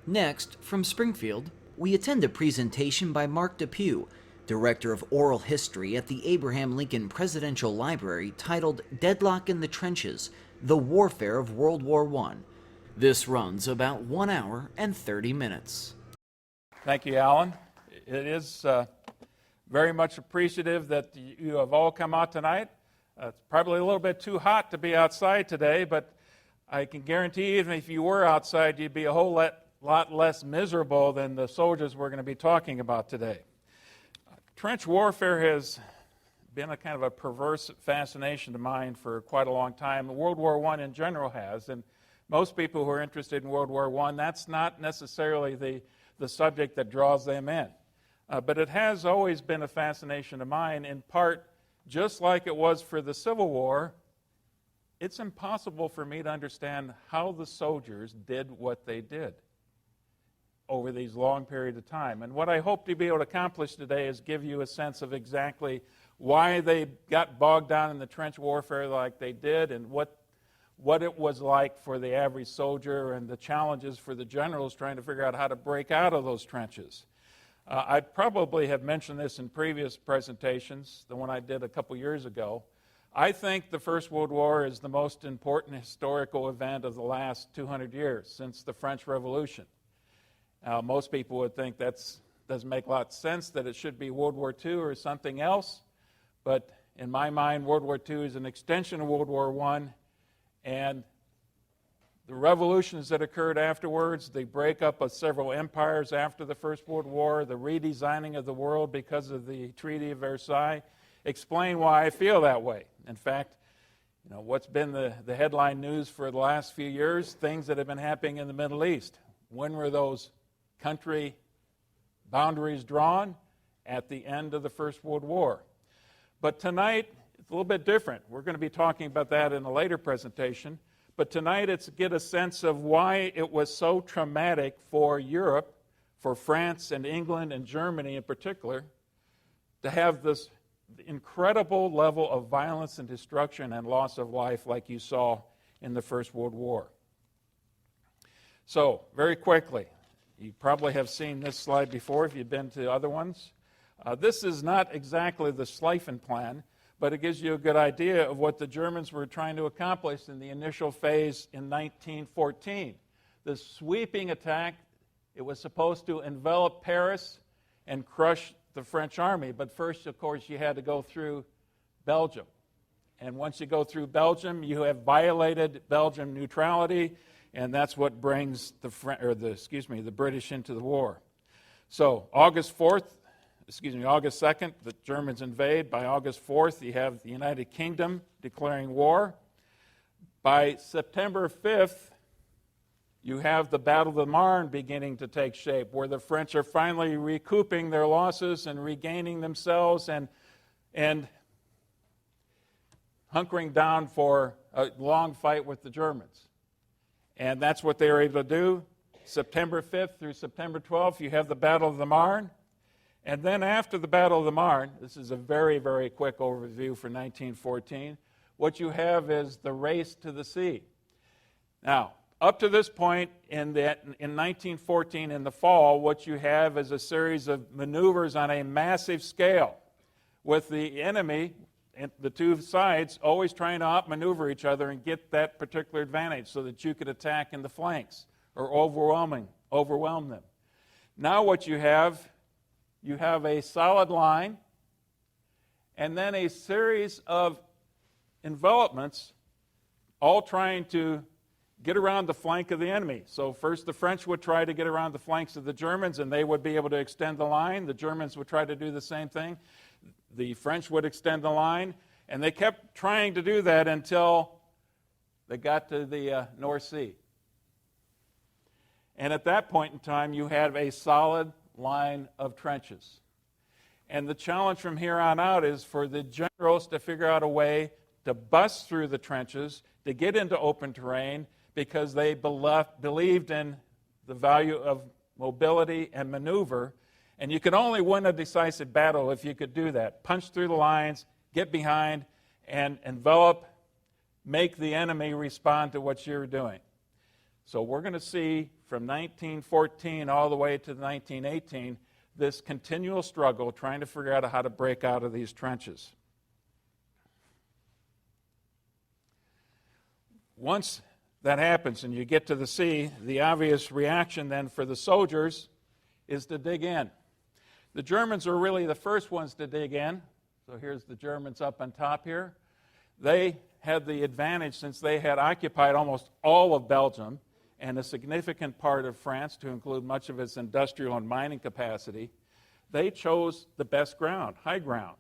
Next, from Springfield, we attend a presentation by Mark DePue, Director of Oral History at the Abraham Lincoln Presidential Library, titled Deadlock in the Trenches, The Warfare of World War I. This runs about 1 hour and 30 minutes. Thank you, Alan. It is very much appreciative that you have all come out tonight. It's probably a little bit too hot to be outside today, but I can guarantee even if you were outside, you'd be a whole lot less miserable than the soldiers we're going to be talking about today. Trench warfare has been a kind of a perverse fascination of mine for quite a long time. World War I in general has, and most people who are interested in World War I, that's not necessarily the subject that draws them in. But it has always been a fascination of mine, in part, just like it was for the Civil War. It's impossible for me to understand how the soldiers did what they did over these long periods of time. And what I hope to be able to accomplish today is give you a sense of exactly why they got bogged down in the trench warfare like they did, and what it was like for the average soldier, and the challenges for the generals trying to figure out how to break out of those trenches. I probably have mentioned this in previous presentations, the one I did a couple years ago. I think the First World War is the most important historical event of the last 200 years, since the French Revolution. Most people would think that doesn't make a lot of sense, that it should be World War II or something else. But in my mind, World War II is an extension of World War I. And the revolutions that occurred afterwards, the breakup of several empires after the First World War, the redesigning of the world because of the Treaty of Versailles, explain why I feel that way. In fact, what's been the headline news for the last few years? Things that have been happening in the Middle East. When were those country boundaries drawn? At the end of the First World War. But tonight, it's a little bit different. We're going to be talking about that in a later presentation. But tonight, it's to get a sense of why it was so traumatic for Europe, for France and England and Germany in particular, to have this incredible level of violence and destruction and loss of life like you saw in the First World War. So, very quickly, you probably have seen this slide before if you've been to other ones. This is not exactly the Schlieffen Plan, but it gives you a good idea of what the Germans were trying to accomplish in the initial phase in 1914. The sweeping attack, it was supposed to envelop Paris and crush the French army. But first, of course, you had to go through Belgium. And once you go through Belgium, you have violated Belgian neutrality, and that's what brings the British into the war. So August 2nd, the Germans invade. By August 4th, you have the United Kingdom declaring war. By September 5th, you have the Battle of the Marne beginning to take shape, where the French are finally recouping their losses and regaining themselves and hunkering down for a long fight with the Germans. And that's what they were able to do. September 5th through September 12th, you have the Battle of the Marne. And then after the Battle of the Marne, this is a very, very quick overview for 1914, what you have is the race to the sea. Now, up to this point in 1914 in the fall, what you have is a series of maneuvers on a massive scale, with the enemy, the two sides, always trying to outmaneuver each other and get that particular advantage so that you could attack in the flanks or overwhelm them. Now what you have a solid line and then a series of envelopments, all trying to get around the flank of the enemy. So first the French would try to get around the flanks of the Germans, and they would be able to extend the line. The Germans would try to do the same thing. The French would extend the line, and they kept trying to do that until they got to the North Sea. And at that point in time, you had a solid line of trenches. And the challenge from here on out is for the generals to figure out a way to bust through the trenches, to get into open terrain, because they believed in the value of mobility and maneuver. And you could only win a decisive battle if you could do that. Punch through the lines, get behind, and envelop, make the enemy respond to what you're doing. So we're going to see from 1914 all the way to 1918 this continual struggle trying to figure out how to break out of these trenches. Once that happens and you get to the sea, the obvious reaction then for the soldiers is to dig in. The Germans were really the first ones to dig in. So here's the Germans up on top here. They had the advantage since they had occupied almost all of Belgium and a significant part of France, to include much of its industrial and mining capacity. They chose the best ground, high ground,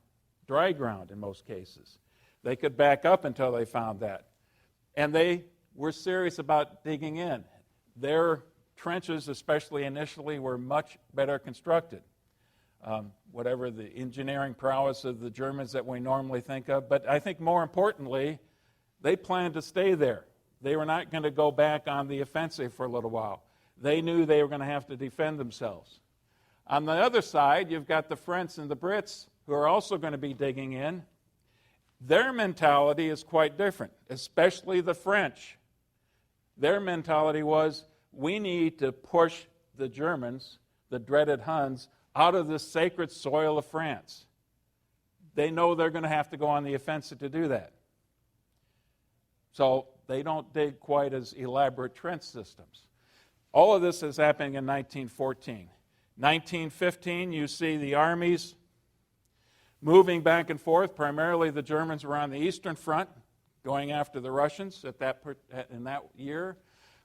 dry ground in most cases. They could back up until they found that. And they were serious about digging in. Their trenches, especially initially, were much better constructed. Whatever the engineering prowess of the Germans that we normally think of. But I think more importantly, they planned to stay there. They were not going to go back on the offensive for a little while. They knew they were going to have to defend themselves. On the other side, you've got the French and the Brits who are also going to be digging in. Their mentality is quite different, especially the French. Their mentality was, we need to push the Germans, the dreaded Huns, out of the sacred soil of France. They know they're going to have to go on the offensive to do that. So they don't dig quite as elaborate trench systems. All of this is happening in 1914. 1915, you see the armies moving back and forth. Primarily the Germans were on the Eastern Front, going after the Russians in that year.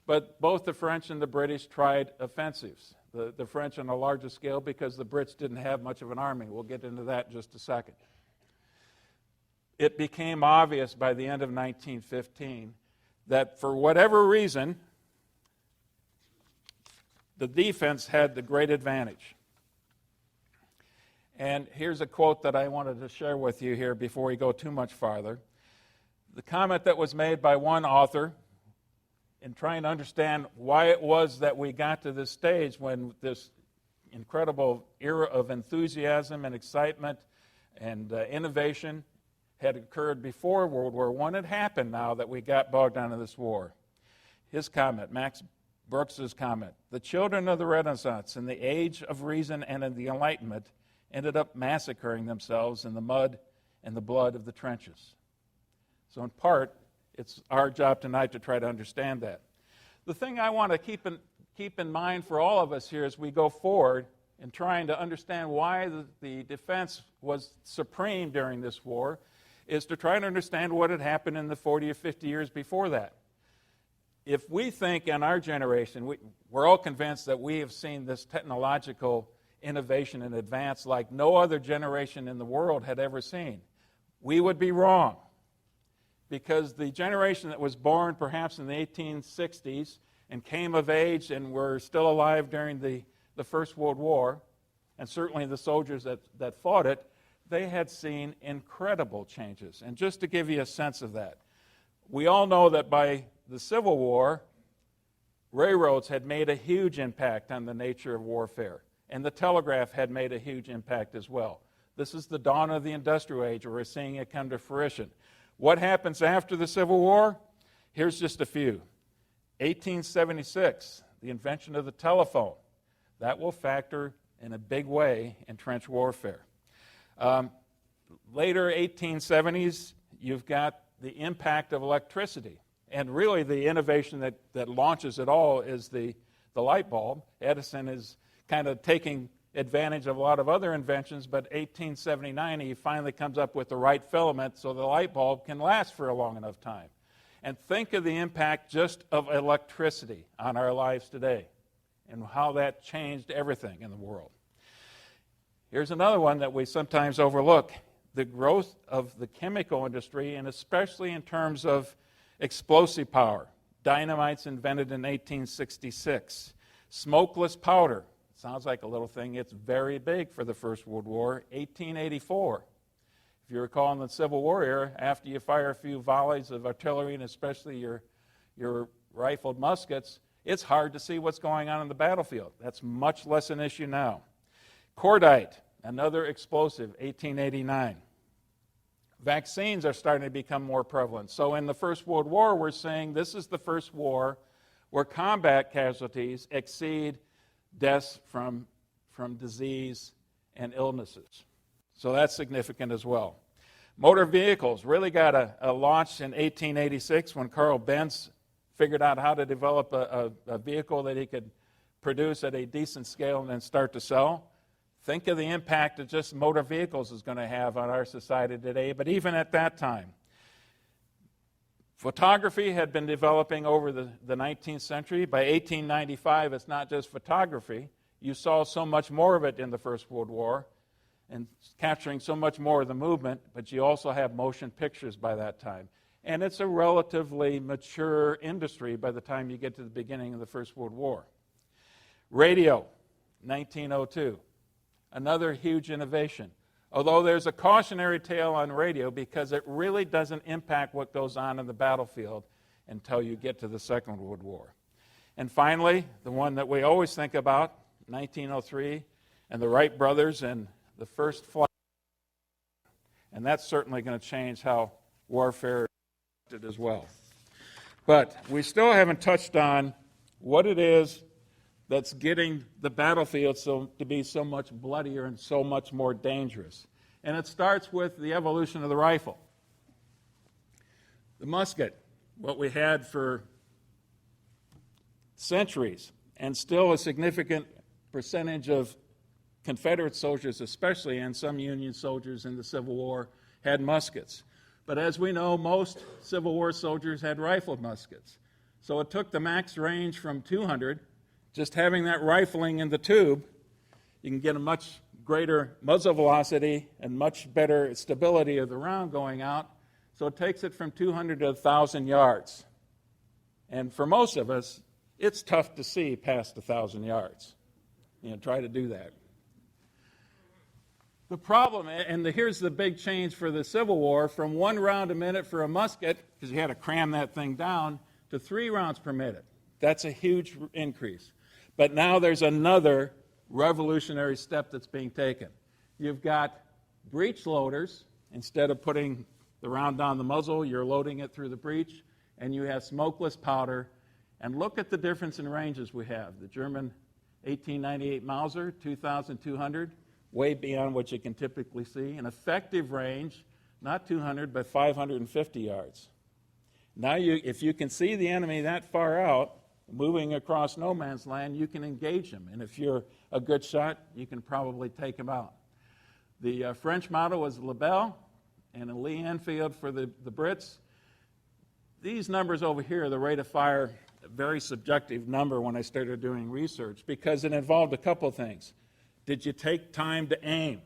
But both the French and the British tried offensives. The French on a larger scale because the Brits didn't have much of an army. We'll get into that in just a second. It became obvious by the end of 1915 that for whatever reason, the defense had the great advantage. And here's a quote that I wanted to share with you here before we go too much farther. The comment that was made by one author in trying to understand why it was that we got to this stage when this incredible era of enthusiasm and excitement and innovation had occurred before World War I. It happened now that we got bogged down in this war. His comment, Max Brooks's comment, the children of the Renaissance in the age of reason and in the Enlightenment ended up massacring themselves in the mud and the blood of the trenches. So in part, it's our job tonight to try to understand that. The thing I want to keep in mind for all of us here as we go forward in trying to understand why the defense was supreme during this war is to try to understand what had happened in the 40 or 50 years before that. If we think in our generation, we're all convinced that we have seen this technological innovation and advance like no other generation in the world had ever seen, we would be wrong. Because the generation that was born perhaps in the 1860s and came of age and were still alive during the First World War, and certainly the soldiers that fought it, they had seen incredible changes. And just to give you a sense of that, we all know that by the Civil War, railroads had made a huge impact on the nature of warfare, and the telegraph had made a huge impact as well. This is the dawn of the industrial age, where we're seeing it come to fruition. What happens after the Civil War? Here's just a few. 1876, the invention of the telephone. That will factor in a big way in trench warfare. Later 1870s, you've got the impact of electricity. And really the innovation that launches it all is the light bulb. Edison is kind of taking advantage of a lot of other inventions, but 1879 he finally comes up with the right filament so the light bulb can last for a long enough time. And think of the impact just of electricity on our lives today and how that changed everything in the world. Here's another one that we sometimes overlook, the growth of the chemical industry, and especially in terms of explosive power. Dynamite's invented in 1866. Smokeless powder. Sounds like a little thing. It's very big for the First World War. 1884. If you recall in the Civil War era, after you fire a few volleys of artillery and especially your rifled muskets, it's hard to see what's going on in the battlefield. That's much less an issue now. Cordite, another explosive, 1889. Vaccines are starting to become more prevalent. So in the First World War, we're saying this is the first war where combat casualties exceed deaths from disease and illnesses. So that's significant as well. Motor vehicles really got a launch in 1886 when Carl Benz figured out how to develop a vehicle that he could produce at a decent scale and then start to sell. Think of the impact that just motor vehicles is going to have on our society today, but even at that time. Photography had been developing over the 19th century. By 1895, it's not just photography. You saw so much more of it in the First World War and capturing so much more of the movement, but you also have motion pictures by that time. And it's a relatively mature industry by the time you get to the beginning of the First World War. Radio, 1902, another huge innovation. Although there's a cautionary tale on radio because it really doesn't impact what goes on in the battlefield until you get to the Second World War. And finally, the one that we always think about, 1903, and the Wright brothers and the first flight. And that's certainly going to change how warfare is as well. But we still haven't touched on what it is that's getting the battlefield to be so much bloodier and so much more dangerous. And it starts with the evolution of the rifle. The musket, what we had for centuries, and still a significant percentage of Confederate soldiers especially, and some Union soldiers in the Civil War, had muskets. But as we know, most Civil War soldiers had rifled muskets. So it took the max range from 200. Just having that rifling in the tube, you can get a much greater muzzle velocity and much better stability of the round going out. So it takes it from 200 to 1,000 yards. And for most of us, it's tough to see past 1,000 yards. Try to do that. The problem, and here's the big change for the Civil War, from 1 round a minute for a musket, because you had to cram that thing down, to 3 rounds per minute. That's a huge increase. But now there's another revolutionary step that's being taken. You've got breech loaders. Instead of putting the round down the muzzle, you're loading it through the breech, and you have smokeless powder. And look at the difference in ranges we have. The German 1898 Mauser, 2,200, way beyond what you can typically see. An effective range, not 200, but 550 yards. Now, if you can see the enemy that far out, moving across no man's land, you can engage him. And if you're a good shot, you can probably take him out. The French model was Lebel and a Lee-Enfield for the Brits. These numbers over here, the rate of fire, a very subjective number when I started doing research because it involved a couple things. Did you take time to aim?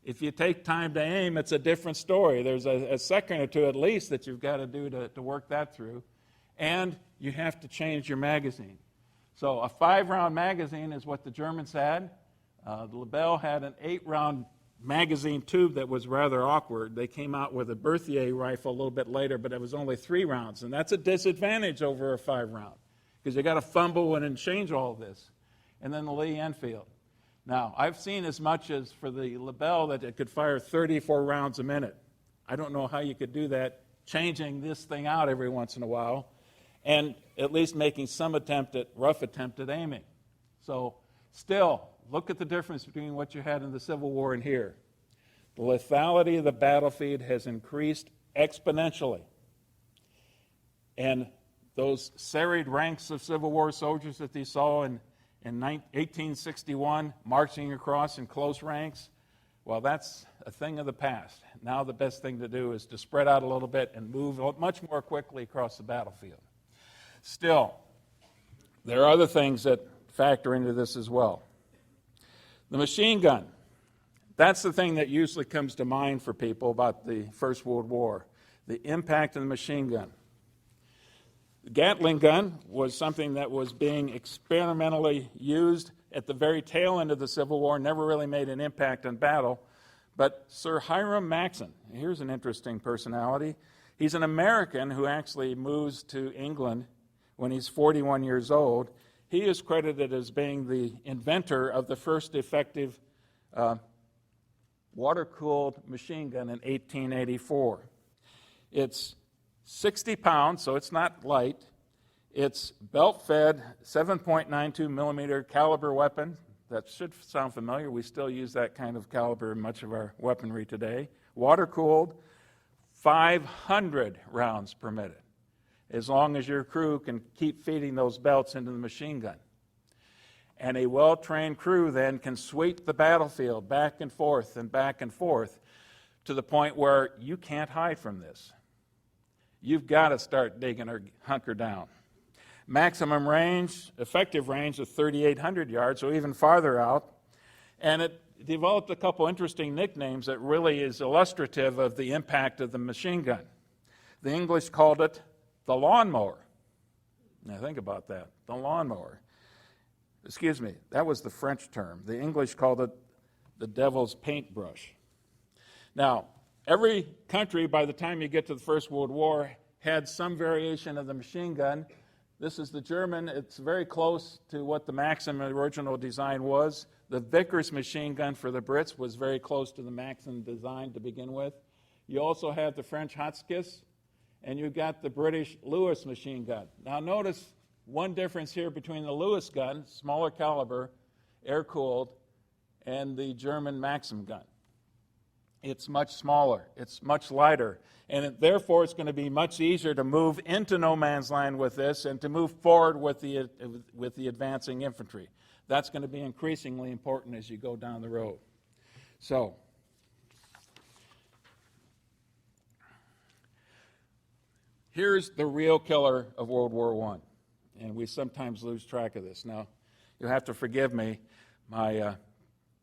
If you take time to aim, it's a different story. There's a second or two at least that you've got to do to work that through. And you have to change your magazine. So a 5-round magazine is what the Germans had. The Lebel had an 8-round magazine tube that was rather awkward. They came out with a Berthier rifle a little bit later, but it was only 3 rounds. And that's a disadvantage over a 5-round because you got to fumble and change all of this. And then the Lee-Enfield. Now, I've seen as much as for the Lebel that it could fire 34 rounds a minute. I don't know how you could do that, changing this thing out every once in a while, and at least making some rough attempt at aiming. So still, look at the difference between what you had in the Civil War and here. The lethality of the battlefield has increased exponentially. And those serried ranks of Civil War soldiers that they saw in 1861, marching across in close ranks, well, that's a thing of the past. Now the best thing to do is to spread out a little bit and move much more quickly across the battlefield. Still, there are other things that factor into this as well. The machine gun. That's the thing that usually comes to mind for people about the First World War, the impact of the machine gun. The Gatling gun was something that was being experimentally used at the very tail end of the Civil War, never really made an impact on battle. But Sir Hiram Maxim, here's an interesting personality. He's an American who actually moves to England when he's 41 years old. He is credited as being the inventor of the first effective water-cooled machine gun in 1884. It's 60 pounds, so it's not light. It's belt-fed 7.92 millimeter caliber weapon. That should sound familiar. We still use that kind of caliber in much of our weaponry today. Water-cooled, 500 rounds permitted, as long as your crew can keep feeding those belts into the machine gun. And a well-trained crew then can sweep the battlefield back and forth to the point where you can't hide from this. You've got to start digging or hunker down. Maximum range, effective range of 3,800 yards, so even farther out. And it developed a couple interesting nicknames that really is illustrative of the impact of the machine gun. The English called it the lawnmower. Now think about that, the lawnmower. Excuse me, that was the French term. The English called it the devil's paintbrush. Now, every country, by the time you get to the First World War, had some variation of the machine gun. This is the German. It's very close to what the Maxim original design was. The Vickers machine gun for the Brits was very close to the Maxim design to begin with. You also have the French Hotchkiss, and you've got the British Lewis machine gun. Now notice one difference here between the Lewis gun, smaller caliber, air-cooled, and the German Maxim gun. It's much smaller, it's much lighter, and therefore it's going to be much easier to move into no man's land with this and to move forward with the advancing infantry. That's going to be increasingly important as you go down the road. So, here's the real killer of World War I, and we sometimes lose track of this. Now, you'll have to forgive me, my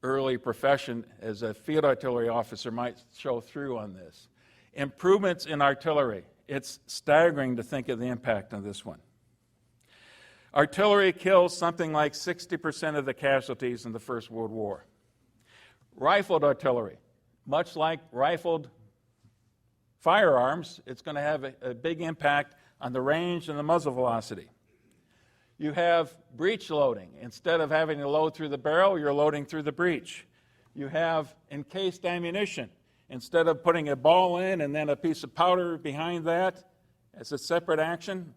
early profession as a field artillery officer might show through on this. Improvements in artillery. It's staggering to think of the impact on this one. Artillery kills something like 60% of the casualties in the First World War. Rifled artillery, much like rifled firearms, it's going to have a big impact on the range and the muzzle velocity. You have breech loading. Instead of having to load through the barrel, you're loading through the breech. You have encased ammunition. Instead of putting a ball in and then a piece of powder behind that as a separate action,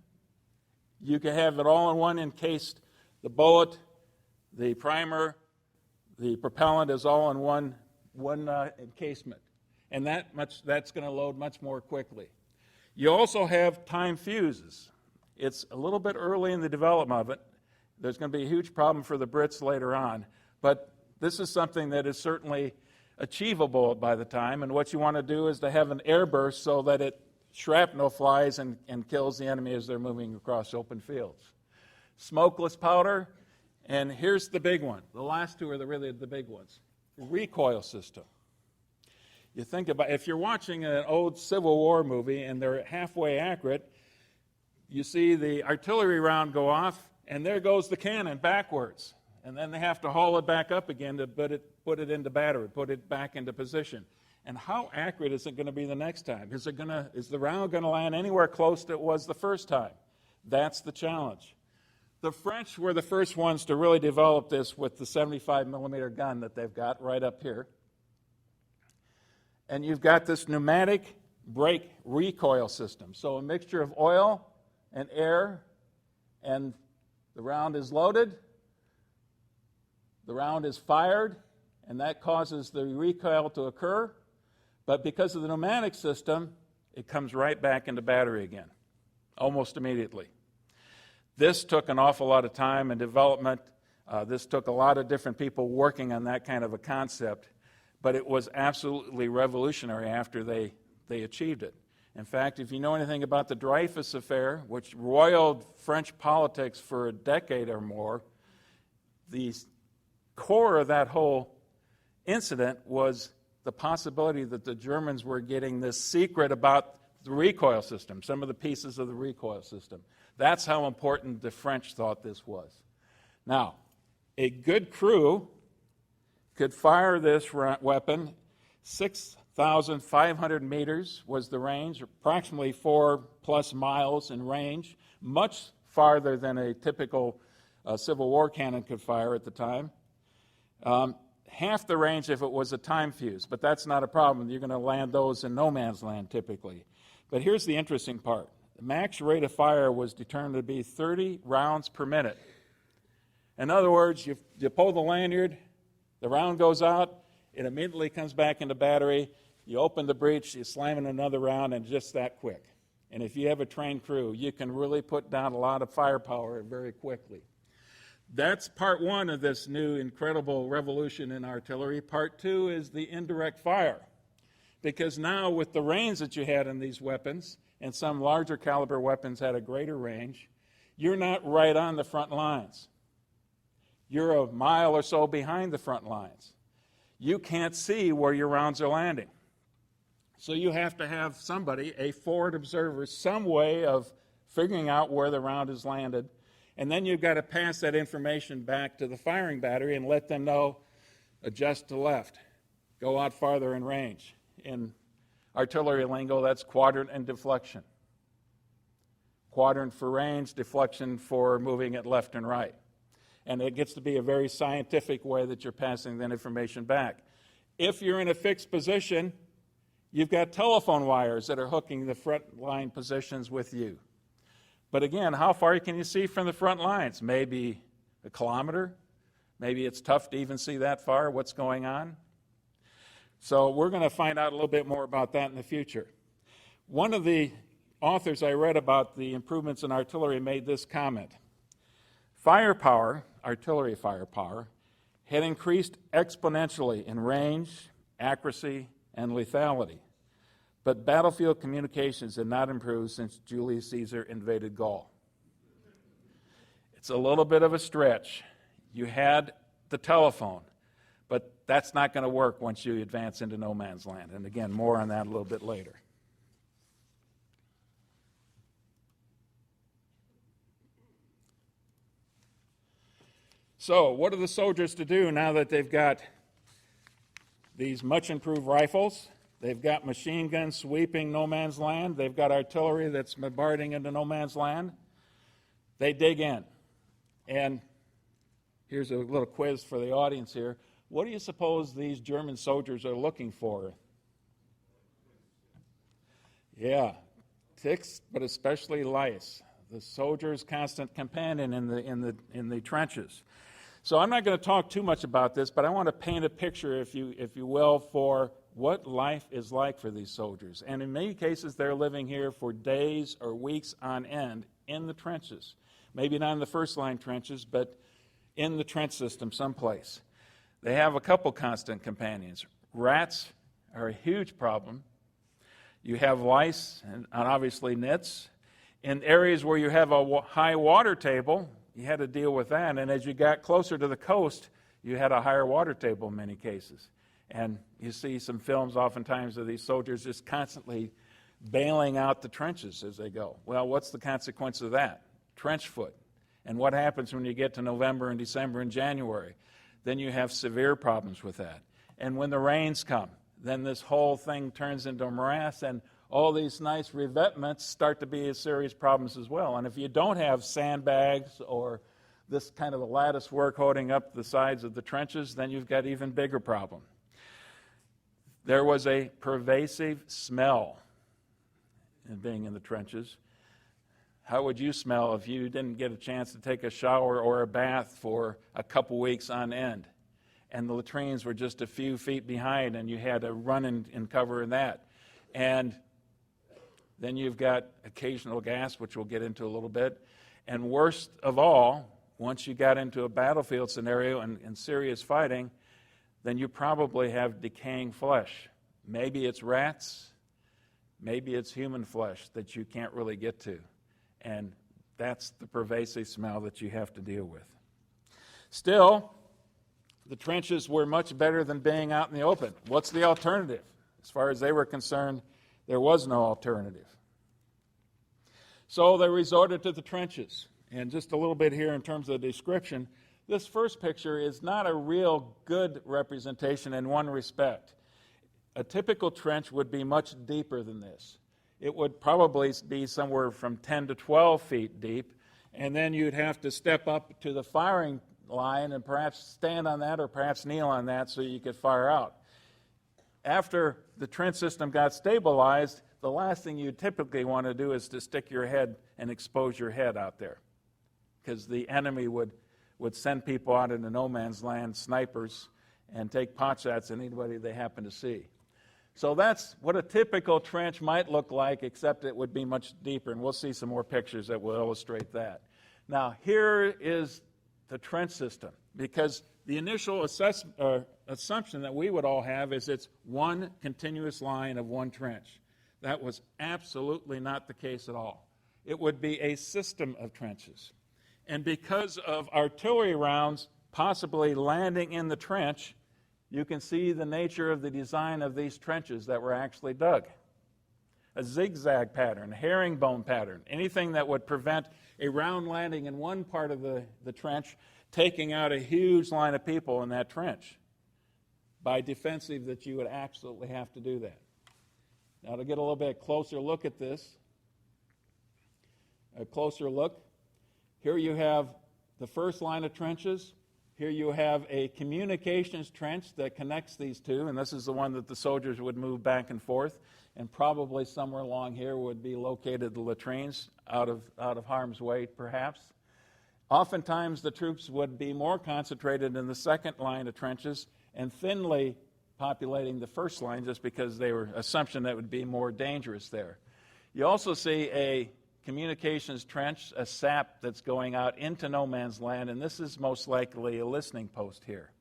you can have it all in one encased. The bullet, the primer, the propellant is all in one encasement. And that's going to load much more quickly. You also have time fuses. It's a little bit early in the development of it. There's going to be a huge problem for the Brits later on. But this is something that is certainly achievable by the time. And what you want to do is to have an airburst so that shrapnel flies and kills the enemy as they're moving across open fields. Smokeless powder. And here's the big one. The last two are really the big ones. Recoil system. You think about, if you're watching an old Civil War movie and they're halfway accurate, you see the artillery round go off, and there goes the cannon backwards. And then they have to haul it back up again to put it into battery, put it back into position. And how accurate is it going to be the next time? Is the round going to land anywhere close to it was the first time? That's the challenge. The French were the first ones to really develop this with the 75 millimeter gun that they've got right up here. And you've got this pneumatic brake recoil system. So a mixture of oil and air, and the round is loaded, the round is fired, and that causes the recoil to occur. But because of the pneumatic system, it comes right back into battery again, almost immediately. This took an awful lot of time and development. This took a lot of different people working on that kind of a concept, but it was absolutely revolutionary after they achieved it. In fact, if you know anything about the Dreyfus affair, which roiled French politics for a decade or more, the core of that whole incident was the possibility that the Germans were getting this secret about the recoil system, some of the pieces of the recoil system. That's how important the French thought this was. Now, a good crew could fire this weapon 6,500 meters was the range, approximately 4+ miles in range, much farther than a typical Civil War cannon could fire at the time. Half the range if it was a time fuse, but that's not a problem. You're going to land those in no man's land typically. But here's the interesting part. the max rate of fire was determined to be 30 rounds per minute. In other words, you pull the lanyard, the round goes out, it immediately comes back into battery, you open the breech, you slam in another round, and just that quick. And if you have a trained crew, you can really put down a lot of firepower very quickly. That's part one of this new incredible revolution in artillery. Part two is the indirect fire. Because now with the range that you had in these weapons, and some larger caliber weapons had a greater range, you're not right on the front lines. You're a mile or so behind the front lines. You can't see where your rounds are landing. So you have to have somebody, a forward observer, some way of figuring out where the round has landed. And then you've got to pass that information back to the firing battery and let them know, adjust to left, go out farther in range. In artillery lingo, that's quadrant and deflection. Quadrant for range, deflection for moving it left and right. And it gets to be a very scientific way that you're passing that information back. If you're in a fixed position, you've got telephone wires that are hooking the front line positions with you. But again, how far can you see from the front lines? Maybe a kilometer. Maybe it's tough to even see that far, what's going on. So we're going to find out a little bit more about that in the future. One of the authors I read about the improvements in artillery made this comment. Firepower, artillery firepower, had increased exponentially in range, accuracy, and lethality. But battlefield communications had not improved since Julius Caesar invaded Gaul. It's a little bit of a stretch. You had the telephone, but that's not going to work once you advance into no man's land. And again, more on that a little bit later. So, what are the soldiers to do now that they've got these much improved rifles? They've got machine guns sweeping no man's land. They've got artillery that's bombarding into no man's land. They dig in. And here's a little quiz for the audience here. What do you suppose these German soldiers are looking for? Yeah, ticks, but especially lice. The soldier's constant companion in the trenches. So I'm not going to talk too much about this, but I want to paint a picture, if you will, for what life is like for these soldiers. And in many cases, they're living here for days or weeks on end in the trenches. Maybe not in the first line trenches, but in the trench system someplace. They have a couple constant companions. Rats are a huge problem. You have lice and obviously nits. In areas where you have a high water table, you had to deal with that. And as you got closer to the coast, you had a higher water table in many cases. And you see some films oftentimes of these soldiers just constantly bailing out the trenches as they go. Well, what's the consequence of that? Trench foot. And what happens when you get to November and December and January? Then you have severe problems with that. And when the rains come, then this whole thing turns into a morass, and all these nice revetments start to be serious problems as well. And if you don't have sandbags or this kind of a lattice work holding up the sides of the trenches, then you've got even bigger problem. There was a pervasive smell in being in the trenches. How would you smell if you didn't get a chance to take a shower or a bath for a couple weeks on end, and the latrines were just a few feet behind, and you had to run and cover in that? And then you've got occasional gas, which we'll get into a little bit. And worst of all, once you got into a battlefield scenario and serious fighting, then you probably have decaying flesh. Maybe it's rats, maybe it's human flesh that you can't really get to. And that's the pervasive smell that you have to deal with. Still, the trenches were much better than being out in the open. What's the alternative? As far as they were concerned, there was no alternative. So they resorted to the trenches. And just a little bit here in terms of the description, this first picture is not a real good representation in one respect. A typical trench would be much deeper than this. It would probably be somewhere from 10 to 12 feet deep, and then you'd have to step up to the firing line and perhaps stand on that or perhaps kneel on that so you could fire out. After the trench system got stabilized, the last thing you typically want to do is to stick your head and expose your head out there, because the enemy would send people out into no man's land, snipers, and take pot shots at anybody they happen to see. So that's what a typical trench might look like, except it would be much deeper, and we'll see some more pictures that will illustrate that. Now, here is the trench system, because the initial assumption that we would all have is it's one continuous line of one trench. That was absolutely not the case at all. It would be a system of trenches. And because of artillery rounds possibly landing in the trench, you can see the nature of the design of these trenches that were actually dug. A zigzag pattern, a herringbone pattern, anything that would prevent a round landing in one part of the trench, taking out a huge line of people in that trench. By defensive, that you would absolutely have to do that. Now, to get a little bit closer look at this, a closer look, here you have the first line of trenches. Here you have a communications trench that connects these two, and this is the one that the soldiers would move back and forth, and probably somewhere along here would be located the latrines out of harm's way, perhaps. Oftentimes, the troops would be more concentrated in the second line of trenches and thinly populating the first line, just because they were assumption that would be more dangerous there. You also see a communications trench, a sap that's going out into no man's land, and this is most likely a listening post here.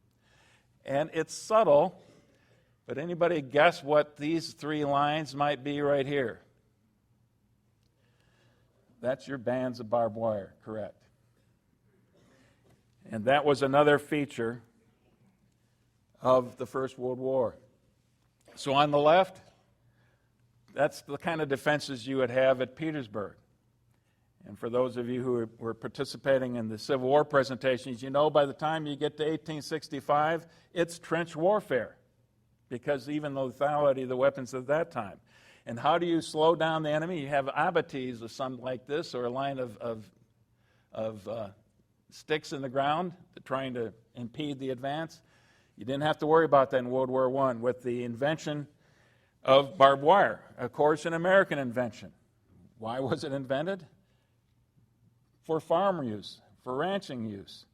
And it's subtle, but anybody guess what these three lines might be right here? That's your bands of barbed wire, correct. And that was another feature of the First World War. So on the left, that's the kind of defenses you would have at Petersburg. And for those of you who were participating in the Civil War presentations, you know by the time you get to 1865, it's trench warfare, because even the lethality of the weapons at that time. And how do you slow down the enemy? You have abatis or something like this, or a line of sticks in the ground trying to impede the advance. You didn't have to worry about that in World War I with the invention of barbed wire. Of course, an American invention. Why was it invented? For farm use, for ranching use.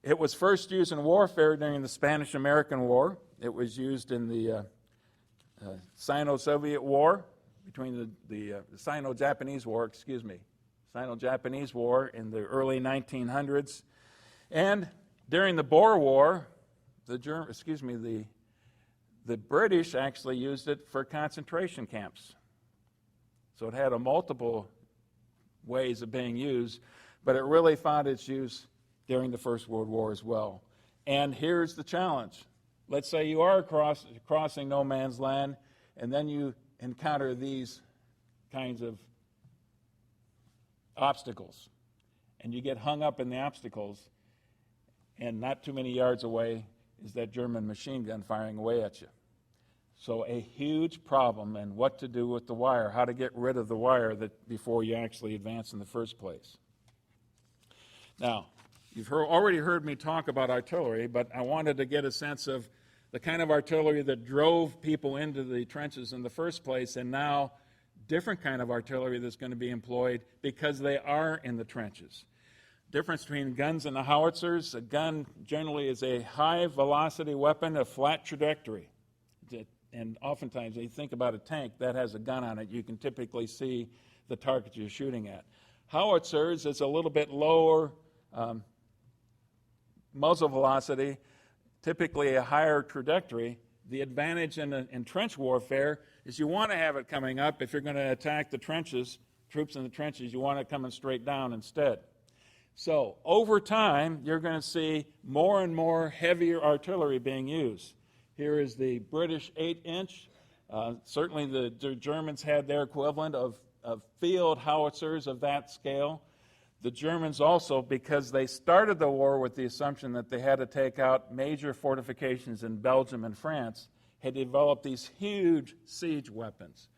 It was first used in warfare during the Spanish-American War. It was used in the Sino-Soviet War, between the Sino-Japanese War, Sino-Japanese War in the early 1900s. And during the Boer War, the British actually used it for concentration camps. So it had a multiple ways of being used, but it really found its use during the First World War as well. And here's the challenge. Let's say you are crossing no man's land, and then you encounter these kinds of obstacles, and you get hung up in the obstacles, and not too many yards away is that German machine gun firing away at you. So a huge problem, and what to do with the wire, how to get rid of the wire before you actually advance in the first place. Now, you've already heard me talk about artillery, but I wanted to get a sense of the kind of artillery that drove people into the trenches in the first place, and now different kind of artillery that's going to be employed because they are in the trenches. Difference between guns and howitzers: a gun generally is a high-velocity weapon of flat trajectory. And oftentimes, when you think about a tank that has a gun on it, you can typically see the target you're shooting at. Howitzers is a little bit lower muzzle velocity, typically a higher trajectory. The advantage in trench warfare is you want to have it coming up. If you're going to attack the trenches, troops in the trenches, you want it coming straight down instead. So over time, you're going to see more and more heavier artillery being used. Here is the British 8-inch. Certainly the Germans had their equivalent of field howitzers of that scale. The Germans also, because they started the war with the assumption that they had to take out major fortifications in Belgium and France, had developed these huge siege weapons.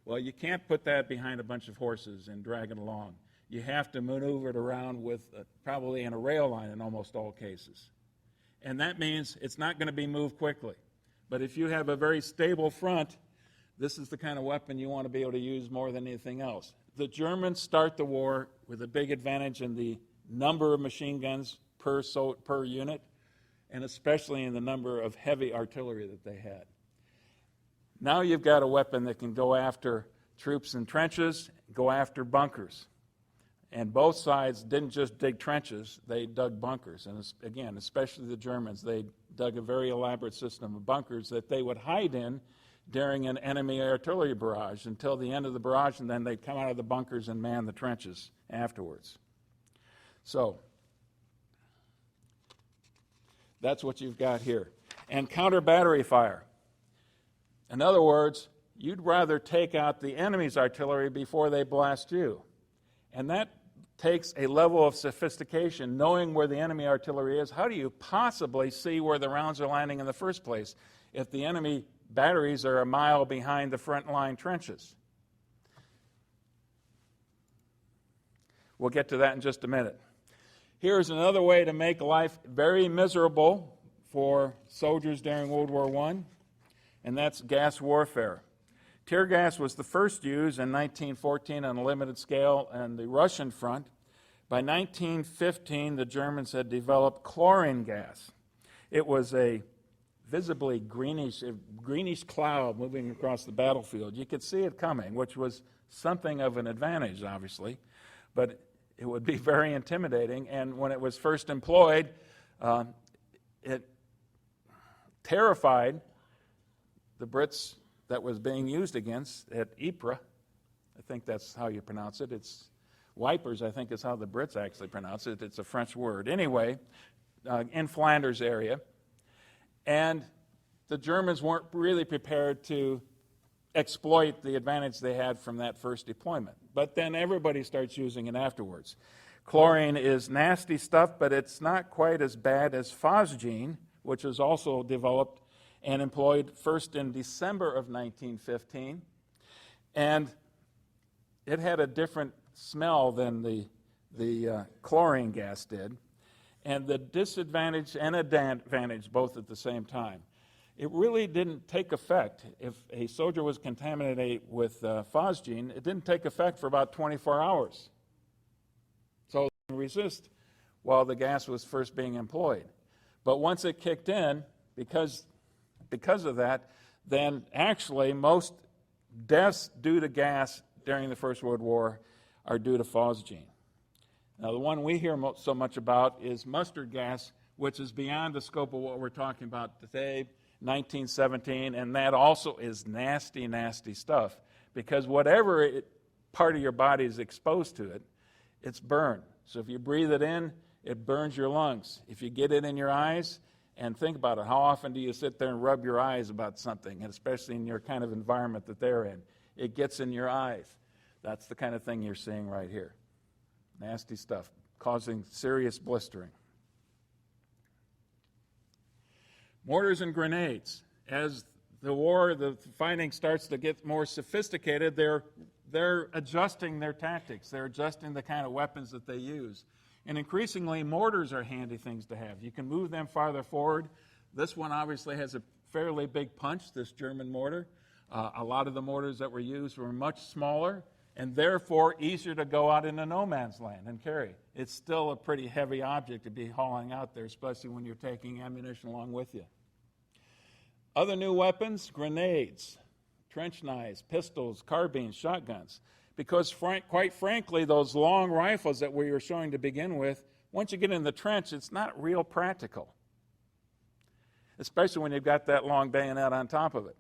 Well, you can't put that behind a bunch of horses and drag it along. You have to maneuver it around with probably in a rail line in almost all cases. And that means it's not going to be moved quickly. But if you have a very stable front, this is the kind of weapon you want to be able to use more than anything else. The Germans start the war with a big advantage in the number of machine guns per unit, and especially in the number of heavy artillery that they had. Now you've got a weapon that can go after troops in trenches, go after bunkers. And both sides didn't just dig trenches, they dug bunkers. And again, especially the Germans, they dug a very elaborate system of bunkers that they would hide in during an enemy artillery barrage until the end of the barrage, and then they'd come out of the bunkers and man the trenches afterwards. So, that's what you've got here. And counter battery fire. In other words, you'd rather take out the enemy's artillery before they blast you. And that takes a level of sophistication, knowing where the enemy artillery is. How do you possibly see where the rounds are landing in the first place if the enemy batteries are a mile behind the front line trenches? We'll get to that in just a minute. Here's another way to make life very miserable for soldiers during World War I, and that's gas warfare. Tear gas was the first used in 1914 on a limited scale on the Russian front. By 1915, the Germans had developed chlorine gas. It was a visibly greenish cloud moving across the battlefield. You could see it coming, which was something of an advantage, obviously, but it would be very intimidating. And when it was first employed, it terrified the Brits that was being used against at Ypres. I think that's how you pronounce it. It's wipers, I think is how the Brits actually pronounce it. It's a French word. Anyway, in Flanders area. And the Germans weren't really prepared to exploit the advantage they had from that first deployment. But then everybody starts using it afterwards. Chlorine is nasty stuff, but it's not quite as bad as phosgene, which was also developed and employed first in December of 1915. And it had a different smell than the chlorine gas did. And the disadvantage and advantage both at the same time. It really didn't take effect. If a soldier was contaminated with phosgene, it didn't take effect for about 24 hours. So they could resist while the gas was first being employed. But once it kicked in, because of that, then actually most deaths due to gas during the First World War are due to phosgene. Now, the one we hear so much about is mustard gas, which is beyond the scope of what we're talking about today, 1917, and that also is nasty, nasty stuff, because whatever part of your body is exposed to it, it's burned. So if you breathe it in, it burns your lungs. If you get it in your eyes, and think about it, how often do you sit there and rub your eyes about something, and especially in your kind of environment that they're in? It gets in your eyes. That's the kind of thing you're seeing right here. Nasty stuff, causing serious blistering. Mortars and grenades. As the fighting starts to get more sophisticated, they're adjusting their tactics. They're adjusting the kind of weapons that they use. And increasingly, mortars are handy things to have. You can move them farther forward. This one obviously has a fairly big punch, this German mortar. A lot of the mortars that were used were much smaller and therefore easier to go out into no man's land and carry. It's still a pretty heavy object to be hauling out there, especially when you're taking ammunition along with you. Other new weapons, grenades, trench knives, pistols, carbines, shotguns. Because quite frankly, those long rifles that we were showing to begin with, once you get in the trench, it's not real practical. Especially when you've got that long bayonet on top of it.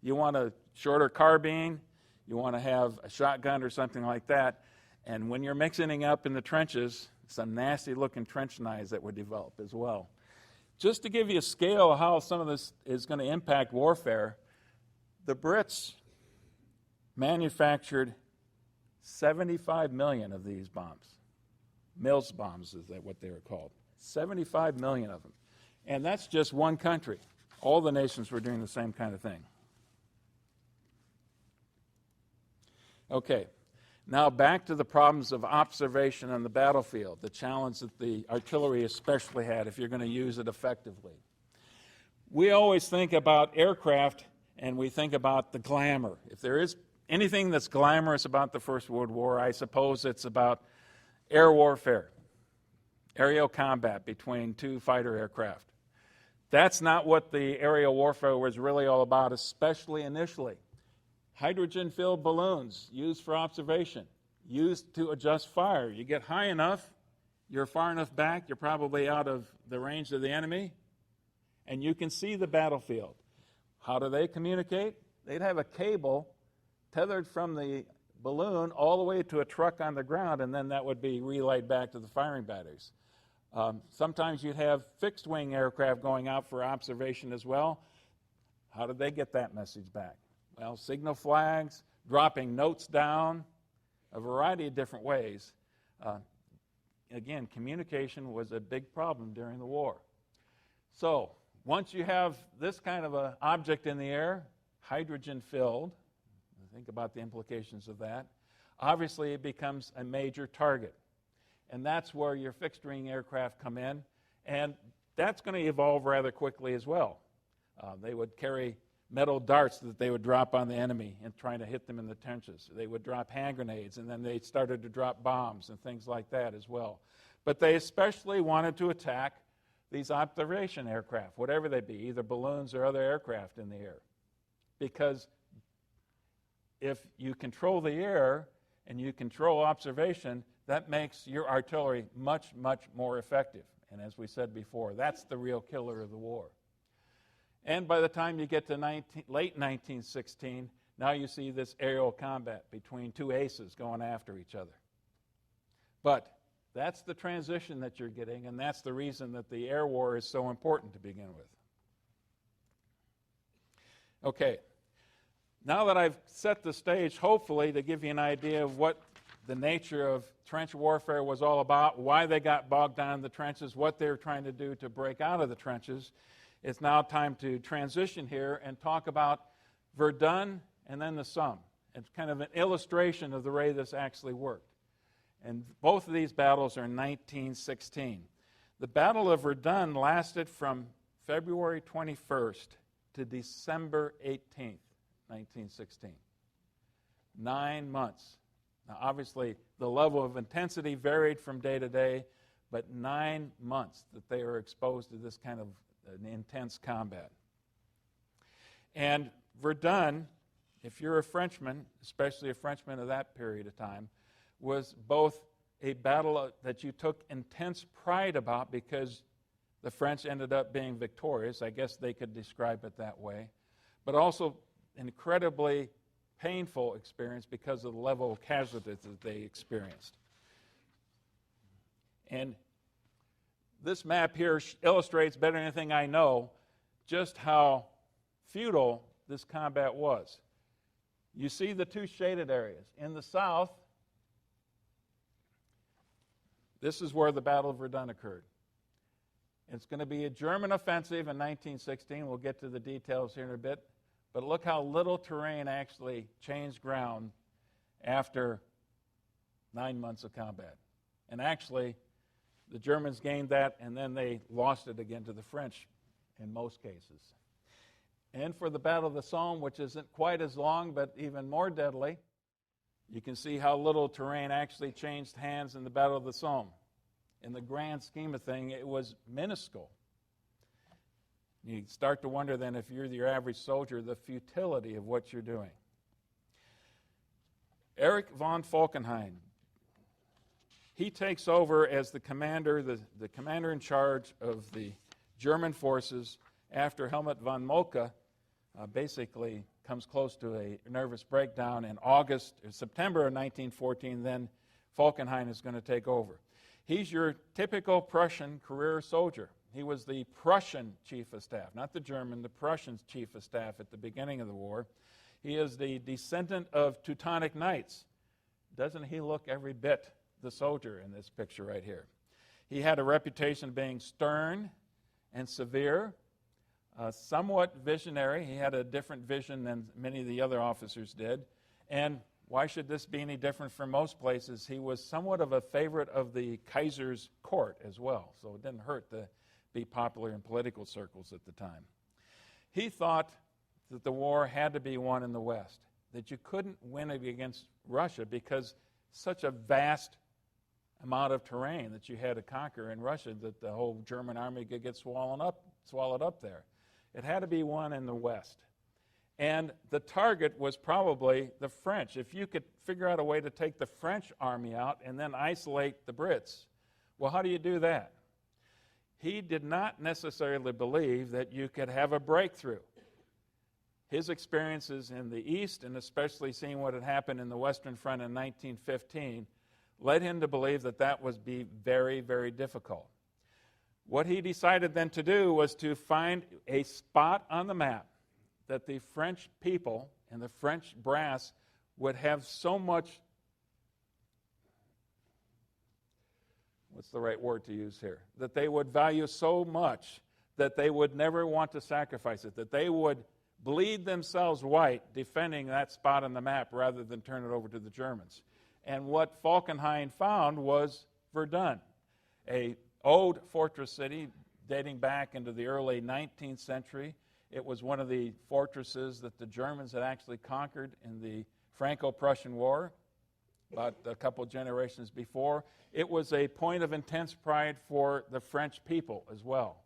You want a shorter carbine, you want to have a shotgun or something like that, and when you're mixing up in the trenches, some nasty looking trench knives that would develop as well. Just to give you a scale of how some of this is going to impact warfare, the Brits manufactured 75 million of these bombs. Mills bombs is what they were called. 75 million of them. And that's just one country. All the nations were doing the same kind of thing. Okay, now back to the problems of observation on the battlefield, the challenge that the artillery especially had if you're going to use it effectively. We always think about aircraft and we think about the glamour. If there is anything that's glamorous about the First World War, I suppose it's about air warfare, aerial combat between two fighter aircraft. That's not what the aerial warfare was really all about, especially initially. Hydrogen-filled balloons used for observation, used to adjust fire. You get high enough, you're far enough back, you're probably out of the range of the enemy, and you can see the battlefield. How do they communicate? They'd have a cable tethered from the balloon all the way to a truck on the ground, and then that would be relayed back to the firing batteries. Sometimes you'd have fixed-wing aircraft going out for observation as well. How did they get that message back? Well, signal flags, dropping notes down, a variety of different ways. Again, communication was a big problem during the war. So, once you have this kind of an object in the air, hydrogen-filled, think about the implications of that, obviously it becomes a major target. And that's where your fixed-wing aircraft come in, and that's going to evolve rather quickly as well. They would carry metal darts that they would drop on the enemy and trying to hit them in the trenches. They would drop hand grenades, and then they started to drop bombs and things like that as well. But they especially wanted to attack these observation aircraft, whatever they be, either balloons or other aircraft in the air. Because if you control the air and you control observation, that makes your artillery much, much more effective. And as we said before, that's the real killer of the war. And by the time you get to late 1916, now you see this aerial combat between two aces going after each other. But that's the transition that you're getting, and that's the reason that the air war is so important to begin with. Okay, now that I've set the stage, hopefully, to give you an idea of what the nature of trench warfare was all about, why they got bogged down in the trenches, what they were trying to do to break out of the trenches, it's now time to transition here and talk about Verdun and then the Somme. It's kind of an illustration of the way this actually worked. And both of these battles are in 1916. The Battle of Verdun lasted from February 21st to December 18th, 1916. 9 months. Now, obviously, the level of intensity varied from day to day, but 9 months that they were exposed to this kind of intense combat. And Verdun, if you're a Frenchman, especially a Frenchman of that period of time, was both a battle that you took intense pride about because the French ended up being victorious. I guess they could describe it that way. But also incredibly painful experience because of the level of casualties that they experienced. And this map here illustrates better than anything I know just how futile this combat was. You see the two shaded areas. In the south, this is where the Battle of Verdun occurred. It's going to be a German offensive in 1916. We'll get to the details here in a bit. But look how little terrain actually changed ground after 9 months of combat. And actually, the Germans gained that, and then they lost it again to the French in most cases. And for the Battle of the Somme, which isn't quite as long, but even more deadly, you can see how little terrain actually changed hands in the Battle of the Somme. In the grand scheme of things, it was minuscule. You start to wonder then, if you're your average soldier, the futility of what you're doing. Erich Von Falkenhayn, he takes over as the commander, the commander in charge of the German forces after Helmut von Moltke basically comes close to a nervous breakdown in September of 1914. Then Falkenhayn is going to take over. He's your typical Prussian career soldier. He was the Prussian chief of staff, not the German, the Prussian chief of staff at the beginning of the war. He is the descendant of Teutonic Knights. Doesn't he look every bit the soldier in this picture right here? He had a reputation of being stern and severe, somewhat visionary. He had a different vision than many of the other officers did. And why should this be any different from most places? He was somewhat of a favorite of the Kaiser's court as well, so it didn't hurt to be popular in political circles at the time. He thought that the war had to be won in the West, that you couldn't win it against Russia because such a vast amount of terrain that you had to conquer in Russia that the whole German army could get swallowed up there. It had to be won in the West. And the target was probably the French. If you could figure out a way to take the French army out and then isolate the Brits, well, how do you do that? He did not necessarily believe that you could have a breakthrough. His experiences in the East, and especially seeing what had happened in the Western Front in 1915, led him to believe that that would be very, very difficult. What he decided then to do was to find a spot on the map that the French people and the French brass would have so much, what's the right word to use here, that they would value so much that they would never want to sacrifice it, that they would bleed themselves white defending that spot on the map rather than turn it over to the Germans. And what Falkenhayn found was Verdun, a old fortress city dating back into the early 19th century. It was one of the fortresses that the Germans had actually conquered in the Franco-Prussian War about a couple generations before. It was a point of intense pride for the French people as well.